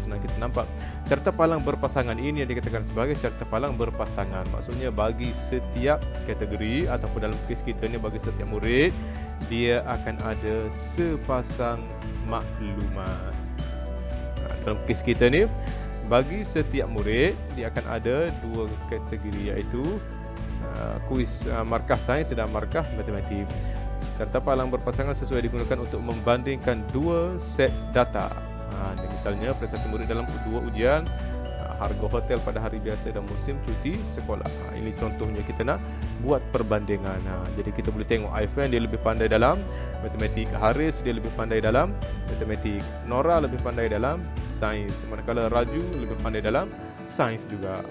Senang kita nampak. Carta palang berpasangan ini yang dikatakan sebagai carta palang berpasangan. Maksudnya bagi setiap kategori ataupun dalam kes kita ni bagi setiap murid dia akan ada sepasang maklumat. Dalam kes kita ni bagi setiap murid dia akan ada dua kategori iaitu kuis markah sains dan markah matematik. Carta palang berpasangan sesuai digunakan untuk membandingkan dua set data. Misalnya prestasi murid dalam dua ujian, harga hotel pada hari biasa dan musim cuti sekolah. Ini contohnya kita nak buat perbandingan. Jadi kita boleh tengok Aifen dia lebih pandai dalam matematik, Haris dia lebih pandai dalam matematik, Nora lebih pandai dalam sains, manakala Raju lebih pandai dalam sains juga.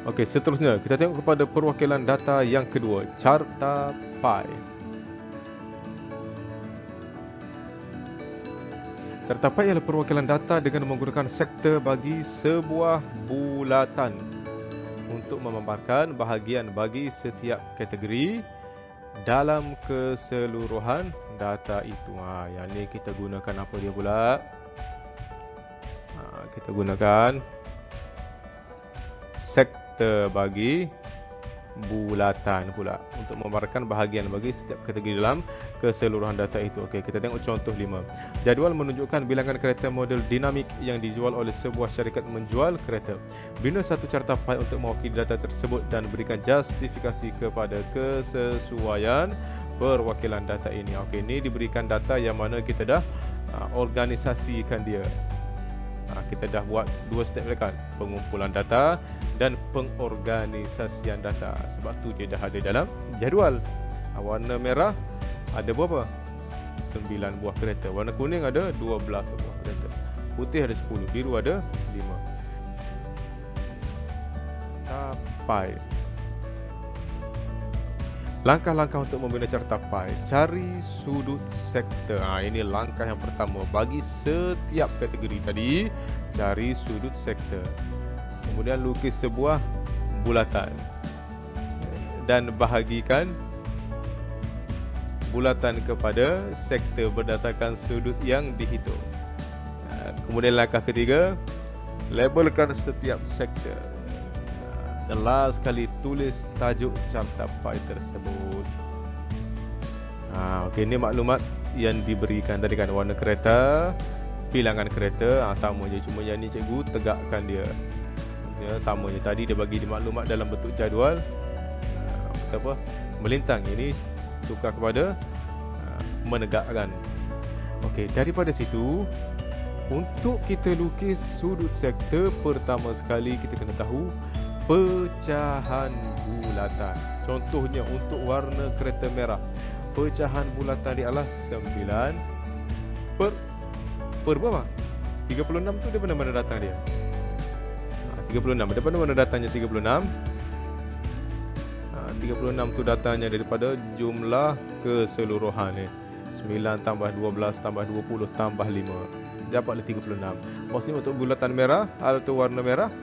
Okey, seterusnya kita tengok kepada perwakilan data yang kedua, carta pi. Carta pi ialah perwakilan data dengan menggunakan sektor bagi sebuah bulatan untuk memaparkan bahagian bagi setiap kategori dalam keseluruhan data itu. Yang ni kita gunakan apa dia pula? Kita gunakan sektor bagi bulatan pula untuk memaparkan bahagian bagi setiap kategori dalam keseluruhan data itu. Okey, kita tengok contoh 5. Jadual menunjukkan bilangan kereta model dinamik yang dijual oleh sebuah syarikat menjual kereta. Bina satu carta pi untuk mewakili data tersebut dan berikan justifikasi kepada kesesuaian perwakilan data ini. Okey, ini diberikan data yang mana kita dah organisasikan dia. Kita dah buat dua step kan, pengumpulan data dan pengorganisasian data. Sebab tu dia dah ada dalam jadual. Warna merah ada berapa? 9 buah kereta. Warna kuning ada 12 buah kereta. Putih ada 10, biru ada 5. Pi. Langkah-langkah untuk membina carta pi. Cari sudut sektor. Ini langkah yang pertama. Bagi setiap kategori tadi, cari sudut sektor. Kemudian lukis sebuah bulatan dan bahagikan bulatan kepada sektor berdasarkan sudut yang dihitung. Kemudian langkah ketiga, labelkan setiap sektor. Dan last sekali, tulis tajuk carta pie tersebut. Okey, ini maklumat yang diberikan tadi kan, warna kereta, bilangan kereta, sama je, cuma yang ni cikgu tegakkan dia. Ya, sama je, tadi dia bagi di maklumat dalam bentuk jadual. Apa? Melintang, ini tukar kepada menegakkan. Okey, daripada situ, untuk kita lukis sudut sektor, pertama sekali kita kena tahu pecahan bulatan. Contohnya untuk warna kereta merah, pecahan bulatan dia adalah 9 per berapa? 36 tu daripada mana datang dia? 36, daripada mana datangnya 36? 36 tu datangnya daripada jumlah keseluruhan ni. 9 tambah 12 tambah 20 tambah 5, dapatlah 36. Maksudnya untuk bulatan merah atau warna merah,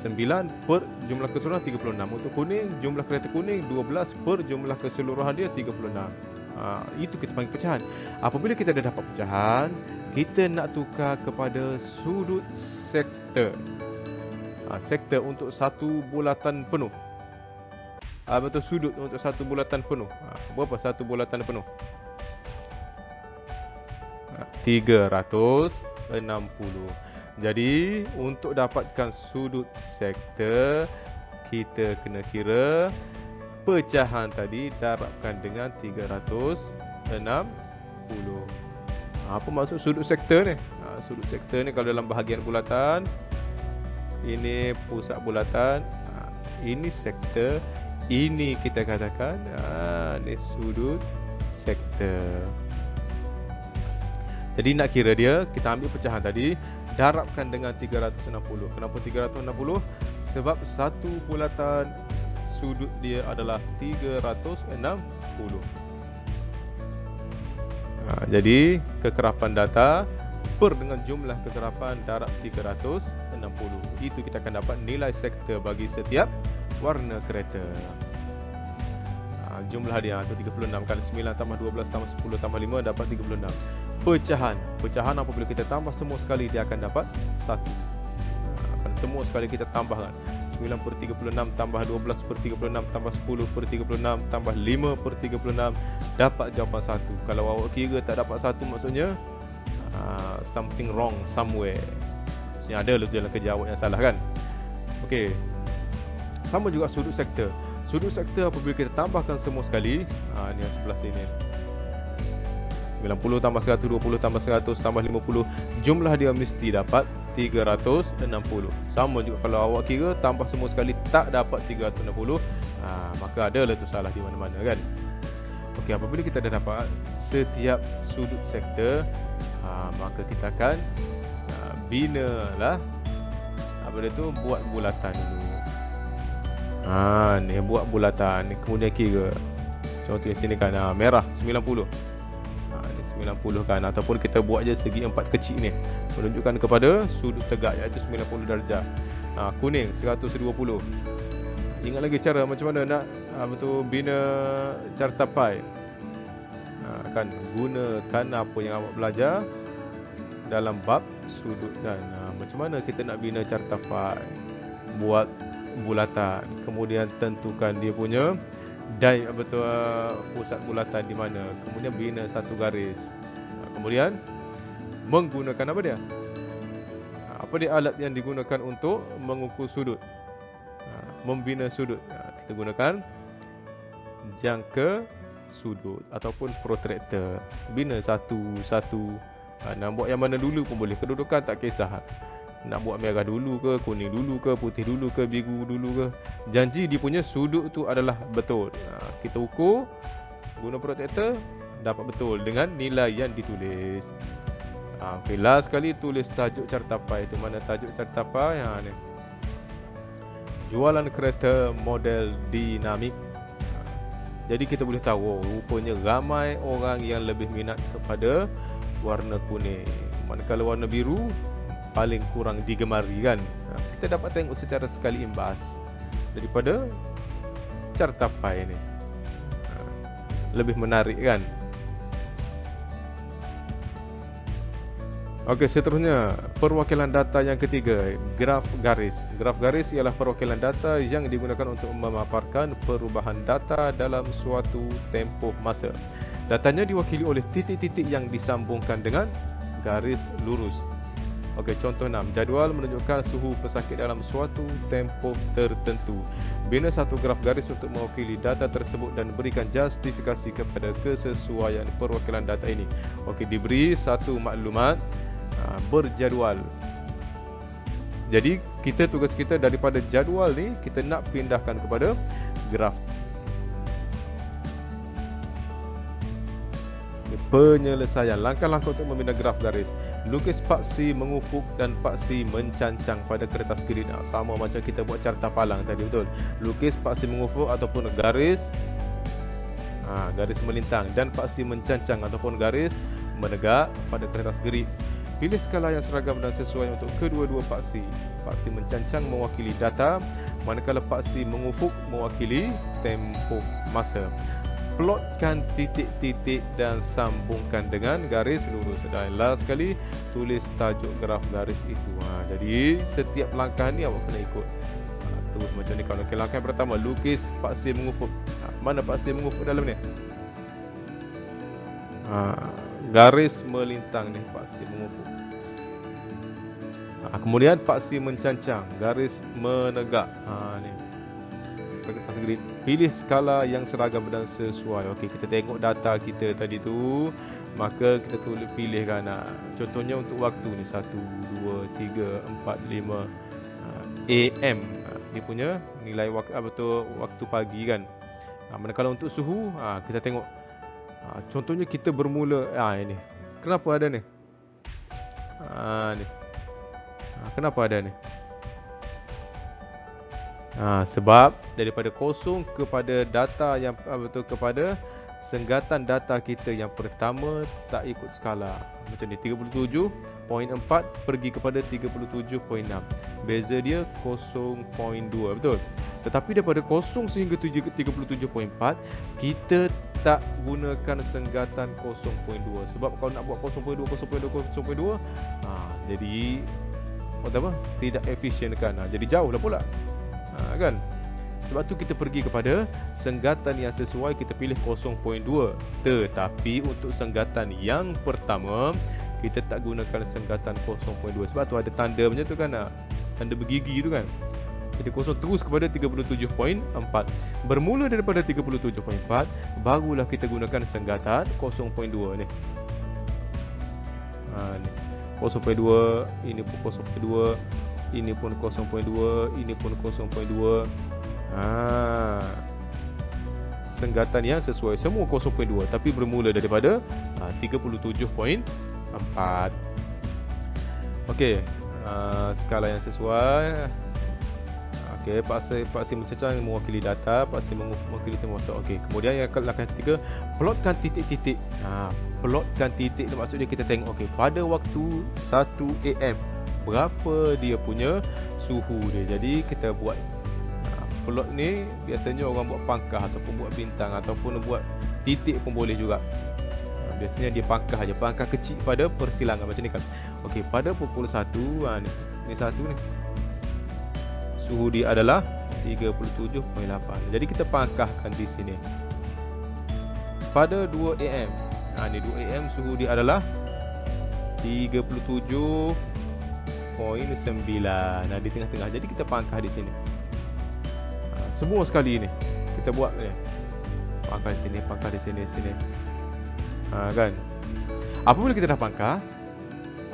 9 per jumlah keseluruhan 36. Untuk kuning, jumlah kereta kuning 12 per jumlah keseluruhan dia 36. Itu kita panggil pecahan. Apabila kita dah dapat pecahan, kita nak tukar kepada sudut sektor. Sektor untuk satu bulatan penuh. Betul, sudut untuk satu bulatan penuh. Berapa satu bulatan penuh? 360. Jadi untuk dapatkan sudut sektor, kita kena kira pecahan tadi darabkan dengan 360. Apa maksud sudut sektor ni? Sudut sektor ni kalau dalam bahagian bulatan, ini pusat bulatan, ini sektor, ini kita katakan ni sudut sektor. Jadi nak kira dia, kita ambil pecahan tadi, darabkan dengan 360. Kenapa 360? Sebab satu bulatan sudut dia adalah 360. Jadi kekerapan data per dengan jumlah kekerapan darab 360. Itu kita akan dapat nilai sektor bagi setiap warna kereta. Jumlah dia tu 36 kali 9 tambah 12 tambah 10 tambah 5 dapat 36. Pecahan apabila kita tambah semua sekali, dia akan dapat 1. Akan semua sekali kita tambahkan. 9 per 36 tambah 12 per 36 tambah 10 per 36 tambah 5 per 36 dapat jawapan 1. Kalau awak kira tak dapat 1, maksudnya something wrong somewhere. Maksudnya ada dalam kerja awak yang salah kan. Okey. Sama juga sudut sektor. Sudut sektor apabila kita tambahkan semua sekali, ni yang sebelah sini. 90 tambah 100, 20 tambah 100 tambah 50, jumlah dia mesti dapat 360. Sama juga kalau awak kira tambah semua sekali tak dapat 360, maka adalah tu salah di mana-mana kan. Okey, apabila kita dah dapat setiap sudut sektor, maka kita akan binalah apa dia tu, buat bulatan dulu. Ni buat bulatan, kemudian kira. Contoh yang sini kan merah 90. 90 kan, ataupun kita buat je segi 4 kecil ni, menunjukkan kepada sudut tegak iaitu 90 darjah. Kuning 120. Ingat lagi cara macam mana nak betul bina carta pie. Kan gunakan apa yang awak belajar dalam bab sudut kan. Macam mana kita nak bina carta pie? Buat bulatan, kemudian tentukan dia punya betul pusat bulatan di mana, kemudian bina satu garis, kemudian menggunakan apa dia? Apa dia alat yang digunakan untuk mengukur sudut? Membina sudut. Kita gunakan jangka sudut ataupun protractor. Bina satu-satu. Nak buat yang mana dulu pun boleh, kedudukan tak kisah. Nak buat merah dulu ke, kuning dulu ke, putih dulu ke, biru dulu ke, janji dia punya sudut tu adalah betul. Kita ukur guna protractor, dapat betul dengan nilai yang ditulis. Okay, last sekali tulis tajuk carta pie. Itu mana tajuk carta pie? Ni. Jualan kereta model dinamik. Jadi kita boleh tahu, rupanya ramai orang yang lebih minat kepada warna kuning, manakala warna biru paling kurang digemari kan. Kita dapat tengok secara sekali imbas daripada carta pie ni. Lebih menarik kan. Okey, seterusnya perwakilan data yang ketiga, graf garis. Graf garis ialah perwakilan data yang digunakan untuk memaparkan perubahan data dalam suatu tempoh masa. Datanya diwakili oleh titik-titik yang disambungkan dengan garis lurus. Okey, contoh 6. Jadual menunjukkan suhu pesakit dalam suatu tempoh tertentu. Bina satu graf garis untuk mewakili data tersebut dan berikan justifikasi kepada kesesuaian perwakilan data ini. Okey, diberi satu maklumat berjadual. Jadi tugas kita daripada jadual ni kita nak pindahkan kepada graf. Penyelesaian langkah-langkah untuk memindah graf garis. Lukis paksi mengufuk dan paksi mencancang pada kertas grid. Sama macam kita buat carta palang tadi, betul. Lukis paksi mengufuk ataupun garis garis melintang, dan paksi mencancang ataupun garis menegak pada kertas grid. Pilih skala yang seragam dan sesuai untuk kedua-dua paksi. Paksi mencancang mewakili data, manakala paksi mengufuk mewakili tempoh masa. Plotkan titik-titik dan sambungkan dengan garis lurus. Dan last sekali, tulis tajuk graf garis itu. Jadi setiap langkah ni awak kena ikut. Terus macam ni. Kalau langkah pertama, lukis paksi mengufuk. Mana paksi mengufuk dalam ni? Garis melintang ni paksi mengufuk. Kemudian paksi mencancang, garis menegak. Ni. Kertas grid. Pilih skala yang seragam dan sesuai. Okey, kita tengok data kita tadi tu, maka kita tulis pilihkan. Contohnya untuk waktu ni 1 2 3 4 5 AM. Dia punya nilai waktu betul waktu pagi kan. Manakala untuk suhu, kita tengok. Contohnya kita bermula ini. Kenapa ada ni? Ni. Kenapa ada ni? Sebab daripada kosong kepada data yang betul kepada senggatan data kita yang pertama tak ikut skala. Macam ni, 37.4 pergi kepada 37.6. Beza dia 0.2, betul. Tetapi daripada 0 sehingga 37.4 kita tak gunakan senggatan 0.2. Sebab kalau nak buat 0.2 jadi apa? Tidak efisien kan. Jadi jauh lah pula. Kan? Sebab tu kita pergi kepada senggatan yang sesuai, kita pilih 0.2. Tetapi untuk senggatan yang pertama kita tak gunakan senggatan 0.2. Sebab tu ada tanda macam tu kan, tanda bergigi tu kan. Jadi 0 terus kepada 37.4. Bermula daripada 37.4, barulah kita gunakan senggatan 0.2 ni. Ni 0.2, ini pun 0.2, ini pun 0.2, ini pun 0.2. Senggatan yang sesuai semua 0.2, tapi bermula daripada 37.4. Okey, skala yang sesuai. Okey, paksi mencancang mewakili data, paksi mewakili tempoh masa. Okey, kemudian yang langkah ketiga, plotkan titik-titik. Plotkan titik tu maksudnya kita tengok pada waktu 1 AM berapa dia punya suhu dia. Jadi kita buat plot ni, biasanya orang buat pangkah ataupun buat bintang ataupun buat titik pun boleh juga. Biasanya dia pangkah aja, pangkah kecil pada persilangan macam ni kan. Okey, pada pukul 1 ni 1 ni suhu dia adalah 37.8. Jadi kita pangkahkan di sini. Pada 2 AM, ni 2 AM suhu dia adalah 37.9. Di tengah-tengah. Jadi kita pangkah di sini. Semua sekali ni kita buat ni. Pangkah di sini, pangkah di sini, sini. Kan? Apabila kita dah pangkah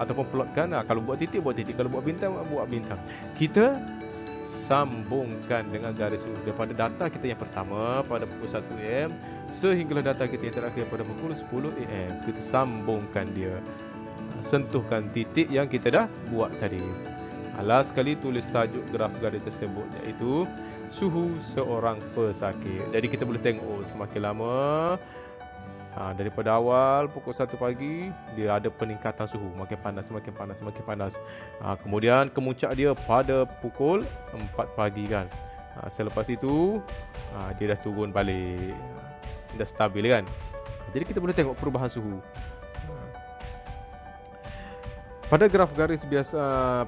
ataupun plotkan, kalau buat titik, kalau buat bintang, buat bintang. Kita sambungkan dengan garis lurus daripada data kita yang pertama pada pukul 1 AM sehinggalah data kita yang terakhir pada pukul 10 AM. Kita sambungkan dia, sentuhkan titik yang kita dah buat tadi. Last sekali tulis tajuk graf garis tersebut, iaitu suhu seorang pesakit. Jadi kita boleh tengok semakin lama daripada awal pukul 1 pagi dia ada peningkatan suhu, makin panas, semakin panas, semakin panas. Kemudian kemuncak dia pada pukul 4 pagi kan. Selepas itu dia dah turun balik, dah stabil kan. Jadi kita boleh tengok perubahan suhu. Pada graf garis biasa,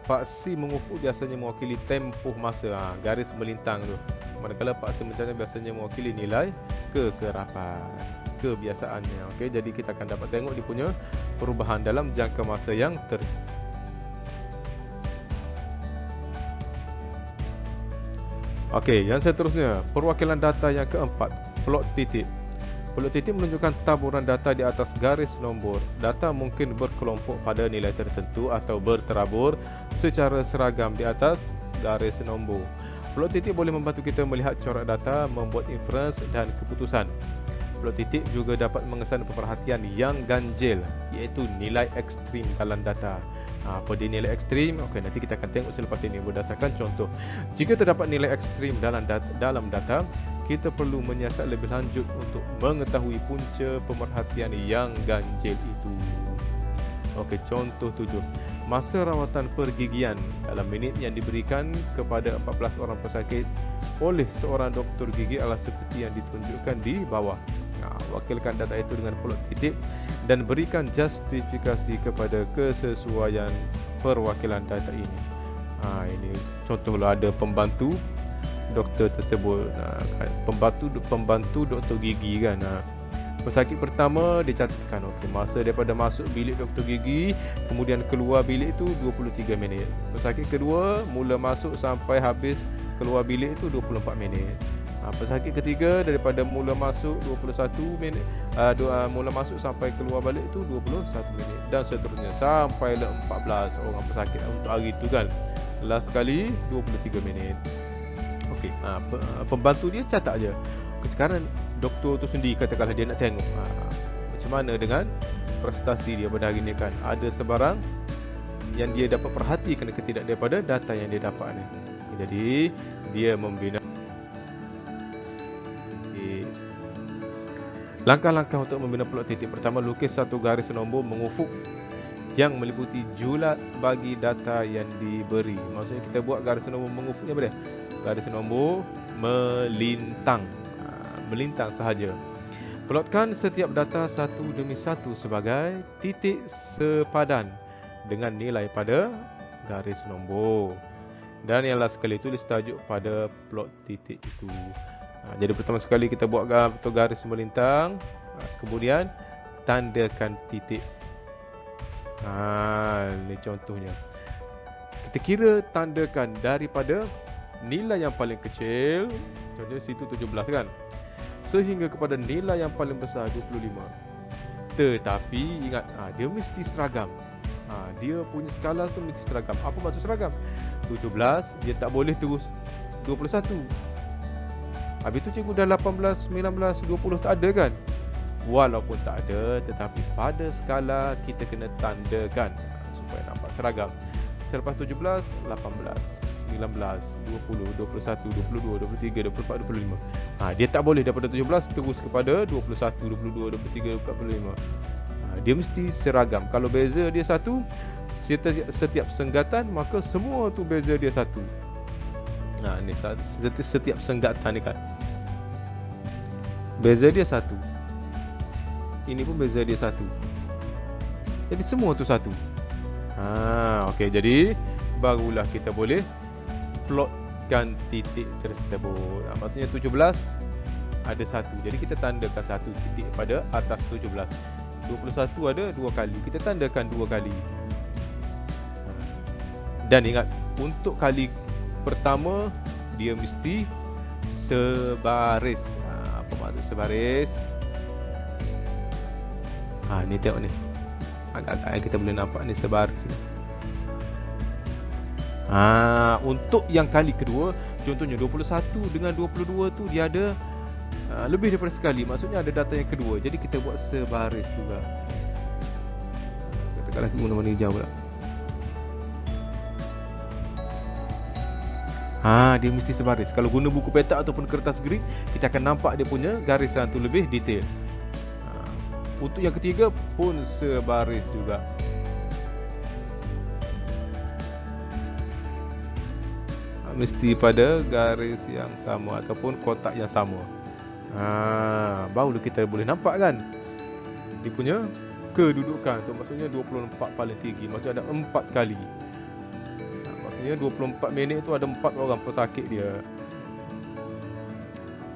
Pak C mengufuk biasanya mewakili tempoh masa, garis melintang tu. Manakala Pak C mencana biasanya mewakili nilai kekerapan, kebiasaannya. Okey, jadi kita akan dapat tengok dia punya perubahan dalam jangka masa yang Okey, yang seterusnya, perwakilan data yang keempat, plot titik. Plot titik menunjukkan taburan data di atas garis nombor. Data mungkin berkelompok pada nilai tertentu atau berterabur secara seragam di atas garis nombor. Plot titik boleh membantu kita melihat corak data, membuat inference dan keputusan. Plot titik juga dapat mengesan pemerhatian yang ganjil, iaitu nilai ekstrim dalam data. Apa dia nilai ekstrim? Okey, nanti kita akan tengok selepas ini berdasarkan contoh. Jika terdapat nilai ekstrim dalam data, kita perlu menyiasat lebih lanjut untuk mengetahui punca pemerhatian yang ganjil itu. Okey, contoh 7. Masa rawatan pergigian dalam minit yang diberikan kepada 14 orang pesakit oleh seorang doktor gigi adalah seperti yang ditunjukkan di bawah. Wakilkan data itu dengan plot titik dan berikan justifikasi kepada kesesuaian perwakilan data ini. Ini contohlah ada pembantu doktor tersebut, pembantu doktor gigi kan. Pesakit pertama dicatatkan, okey, masa daripada masuk bilik doktor gigi kemudian keluar bilik itu 23 minit. Pesakit kedua mula masuk sampai habis keluar bilik itu 24 minit. Pesakit ketiga daripada mula masuk 21 minit, mula masuk sampai keluar balik itu 21 minit dan seterusnya sampai 14 orang pesakit untuk hari itu kan. Last sekali 23 minit. Okey, pembantu dia catat je. Sekarang doktor tu sendiri katakanlah dia nak tengok macam mana dengan prestasi dia pada hari ni kan. Ada sebarang yang dia dapat perhatikan ke tidak daripada data yang dia dapat ni. Jadi dia membina langkah-langkah untuk membina plot titik. Pertama, lukis satu garis nombor mengufuk yang meliputi julat bagi data yang diberi. Maksudnya kita buat garis nombor mengufuknya apa dia? Garis nombor melintang. Melintang sahaja. Plotkan setiap data satu demi satu sebagai titik sepadan dengan nilai pada garis nombor. Dan yang last sekali tulis tajuk pada plot titik itu. Jadi pertama sekali kita buat garis melintang, kemudian tandakan titik. Ini contohnya. Kita kira tandakan daripada nilai yang paling kecil, contohnya situ 17 kan, sehingga kepada nilai yang paling besar 25. Tetapi ingat, dia mesti seragam. Dia punya skala tu mesti seragam. Apa maksud seragam? 17 dia tak boleh terus 21. Habis tu cikgu dah 18, 19, 20 tak ada kan? Walaupun tak ada, tetapi pada skala kita kena tandakan supaya nampak seragam. Selepas 17, 18, 19, 20, 21, 22, 23, 24, 25. Dia tak boleh daripada 17 terus kepada 21, 22, 23, 24, 25. Dia mesti seragam. Kalau beza dia satu, setiap senggatan maka semua tu beza dia satu. Ni setiap senggatan ni kan, beza dia satu. Ini pun beza dia satu. Jadi semua tu satu. Okey, jadi barulah kita boleh plotkan titik tersebut. Maksudnya 17 ada satu. Jadi kita tandakan satu titik pada atas 17. 21 ada dua kali. Kita tandakan dua kali. Dan ingat, untuk kali pertama dia mesti sebaris. Apa maksud sebaris? Ni tengok ni. Agak-agak kita boleh nampak ni sebaris ni. Untuk yang kali kedua, contohnya 21 dengan 22 tu dia ada lebih daripada sekali. Maksudnya ada data yang kedua. Jadi kita buat sebaris juga. Katakanlah guna-guna hijau pula. Dia mesti sebaris. Kalau guna buku petak ataupun kertas grid, kita akan nampak dia punya garisan tu lebih detail. Untuk yang ketiga pun sebaris juga. Mesti pada garis yang sama ataupun kotak yang sama. Baru kita boleh nampak kan dia punya kedudukan tu, maksudnya 24 paling tinggi, maksudnya ada 4 kali. Maksudnya 24 minit tu ada 4 orang pesakit dia.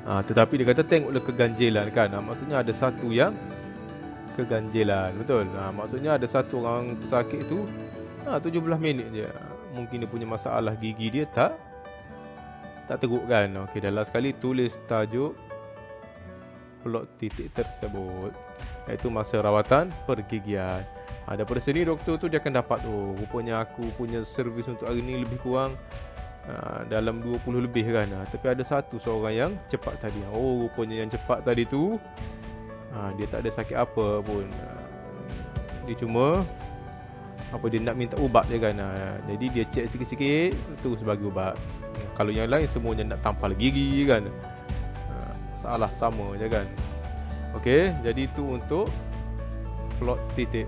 Tetapi dia kata tengoklah keganjilan kan. Maksudnya ada satu yang keganjilan, betul. Maksudnya ada satu orang pesakit tu 17 minit je. Mungkin dia punya masalah gigi dia tak teruk kan. Okey, dalam sekali tulis tajuk plot titik tersebut, iaitu masa rawatan pergigian. Daripada sini doktor tu dia akan dapat, rupanya aku punya servis untuk hari ni lebih kurang dalam 20 lebih kan. Tapi ada seorang yang cepat tadi. Rupanya yang cepat tadi tu dia tak ada sakit apa pun. Dia cuma dia nak minta ubat je kan. Jadi dia cek sikit-sikit terus bagi ubat. Kalau yang lain semuanya nak tampal gigi kan. Salah sama je kan. Okey, jadi itu untuk plot titik.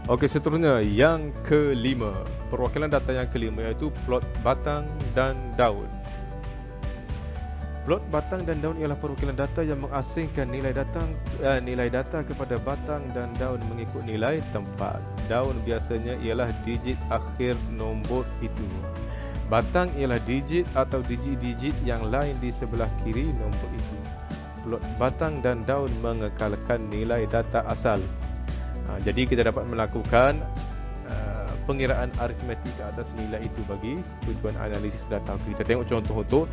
Okey, seterusnya yang kelima. Perwakilan data yang kelima iaitu plot batang dan daun. Plot batang dan daun ialah perwakilan data yang mengasingkan nilai data kepada batang dan daun mengikut nilai tempat. Daun biasanya ialah digit akhir nombor itu. Batang ialah digit atau digit-digit yang lain di sebelah kiri nombor itu. Plot batang dan daun mengekalkan nilai data asal. Jadi kita dapat melakukan pengiraan aritmetik atas nilai itu bagi tujuan analisis data. Kita tengok contoh untuk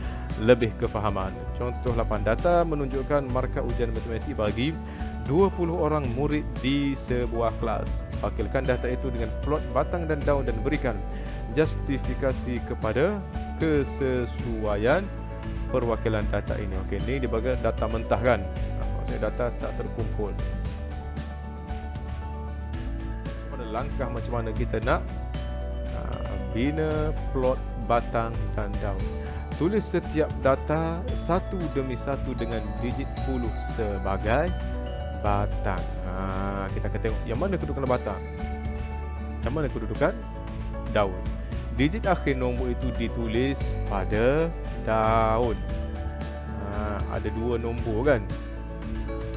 lebih kefahaman. Contoh lapan data menunjukkan markah ujian matematik bagi 20 orang murid di sebuah kelas. Wakilkan data itu dengan plot batang dan daun dan berikan justifikasi kepada kesesuaian perwakilan data ini. Okey, ini dibagikan data mentah kan. Maksudnya data tak terkumpul. Langkah macam mana kita nak bina plot batang dan daun. Tulis setiap data satu demi satu dengan digit 10 sebagai batang. Kita akan tengok yang mana kedudukan batang, yang mana kedudukan daun. Digit akhir nombor itu ditulis pada daun. Ada dua nombor kan,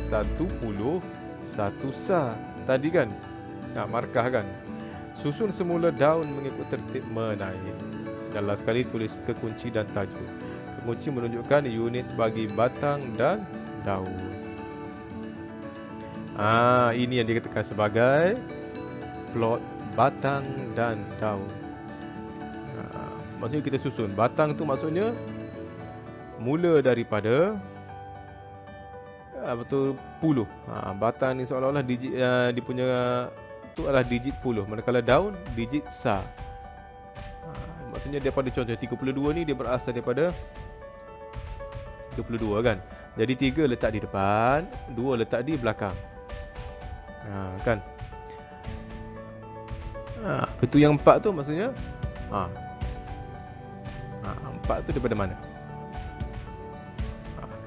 10, 1 sa tadi kan. Markah kan. Susun semula daun mengikut tertib menaik. Dalam sekali tulis kekunci dan tajuk. Kekunci menunjukkan unit bagi batang dan daun. Ini yang dikatakan sebagai plot batang dan daun. Maksudnya kita susun. Batang tu maksudnya mula daripada betul 10. Batang ni seolah-olah digit dia punya tu adalah digit 10, manakala daun digit sa. Maksudnya daripada contoh 32 ni dia berasal daripada 32 kan. Jadi 3 letak di depan, 2 letak di belakang. Kan. Itu yang 4 tu maksudnya 4 tu daripada mana?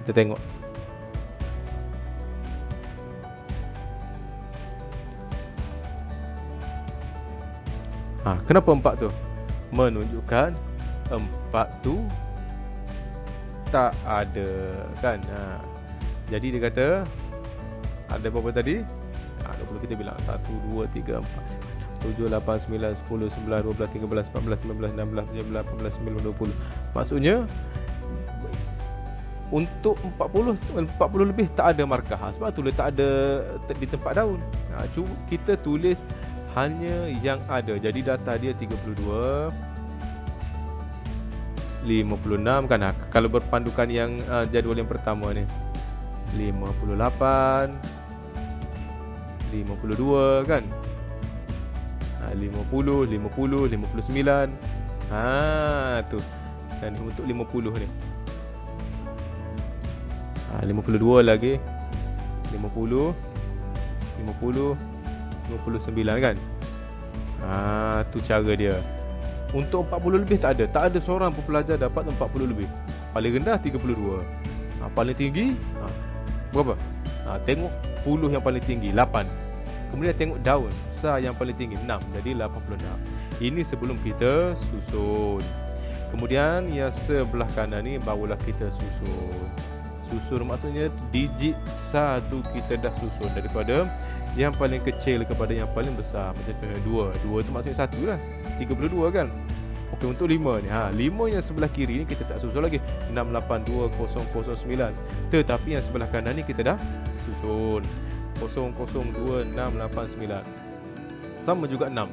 Kita tengok. Kenapa 4 tu? Menunjukkan 4 tu tak ada kan. Jadi dia kata ada berapa tadi? 20 kita bilang 1, 2, 3, 4, 7, 8, 9, 10, 11, 12, 13, 14, 15, 16, 17, 18, 19, 20. Maksudnya untuk 40 lebih tak ada markah. Sebab tu letak ada di tempat daun. Cuba kita tulis hanya yang ada. Jadi data dia 32, 56 kan. Kalau berpandukan yang jadual yang pertama ni 58, 52 kan. 50, 59. Tu. Dan untuk 50 ni 52 lagi 50, 59 kan. Tu cara dia. Untuk 40 lebih tak ada. Tak ada seorang pun pelajar dapat 40 lebih. Paling rendah 32. Paling tinggi berapa? Tengok 10 yang paling tinggi 8. Kemudian tengok daun, SAR yang paling tinggi 6, jadi 86. Ini sebelum kita susun. Kemudian yang sebelah kanan ni barulah kita susun. Susun maksudnya digit SAR tu kita dah susun daripada yang paling kecil kepada yang paling besar. Macam contohnya 2 tu maksudnya 1 lah, 32 kan. Okey, untuk 5 ni, 5 yang sebelah kiri ni kita tak susun lagi, 682009. Tetapi yang sebelah kanan ni kita dah susun 002689. Sama juga 6,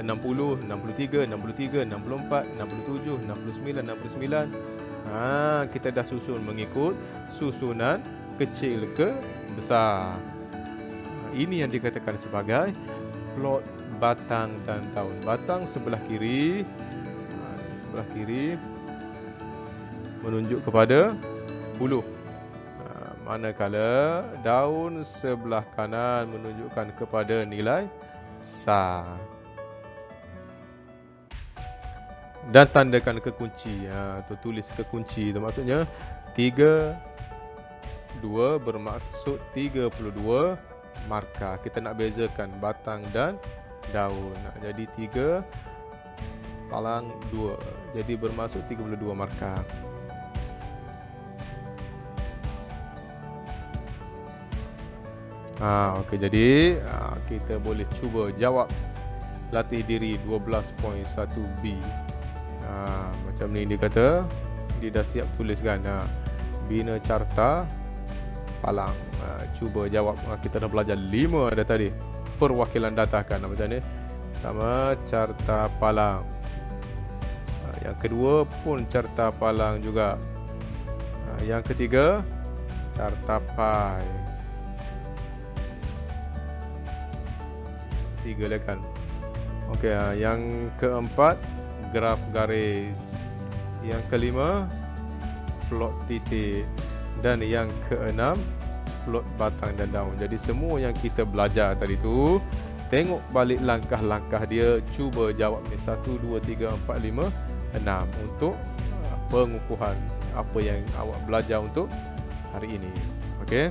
60, 63, 63, 64, 67, 69, 69. Kita dah susun mengikut susunan kecil ke besar. Ini yang dikatakan sebagai plot batang dan daun. Batang sebelah kiri, menunjuk kepada buluh, manakala daun sebelah kanan menunjukkan kepada nilai SAR. Dan tandakan kekunci. Tulis kekunci tu maksudnya 32 bermaksud 32 markah. Kita nak bezakan batang dan daun. Jadi 3 palang 2. Jadi bermaksud 32 markah. Okey, jadi kita boleh cuba jawab latih diri 12.1b. Macam ni dia kata, dia dah siap tuliskan. Bina carta palang. Cuba jawab. Kita dah belajar 5 dah tadi. Perwakilan data kan macam ni. Pertama, carta palang. Yang kedua pun carta palang juga. Yang ketiga, carta pai. 3 lah kan. Okey, yang keempat, graf garis. Yang kelima, plot titik. Dan yang keenam, plot batang dan daun. Jadi semua yang kita belajar tadi tu, tengok balik langkah-langkah dia, cuba jawab ni 1, 2, 3, 4, 5, 6 untuk pengukuhan apa yang awak belajar untuk hari ini. Okey.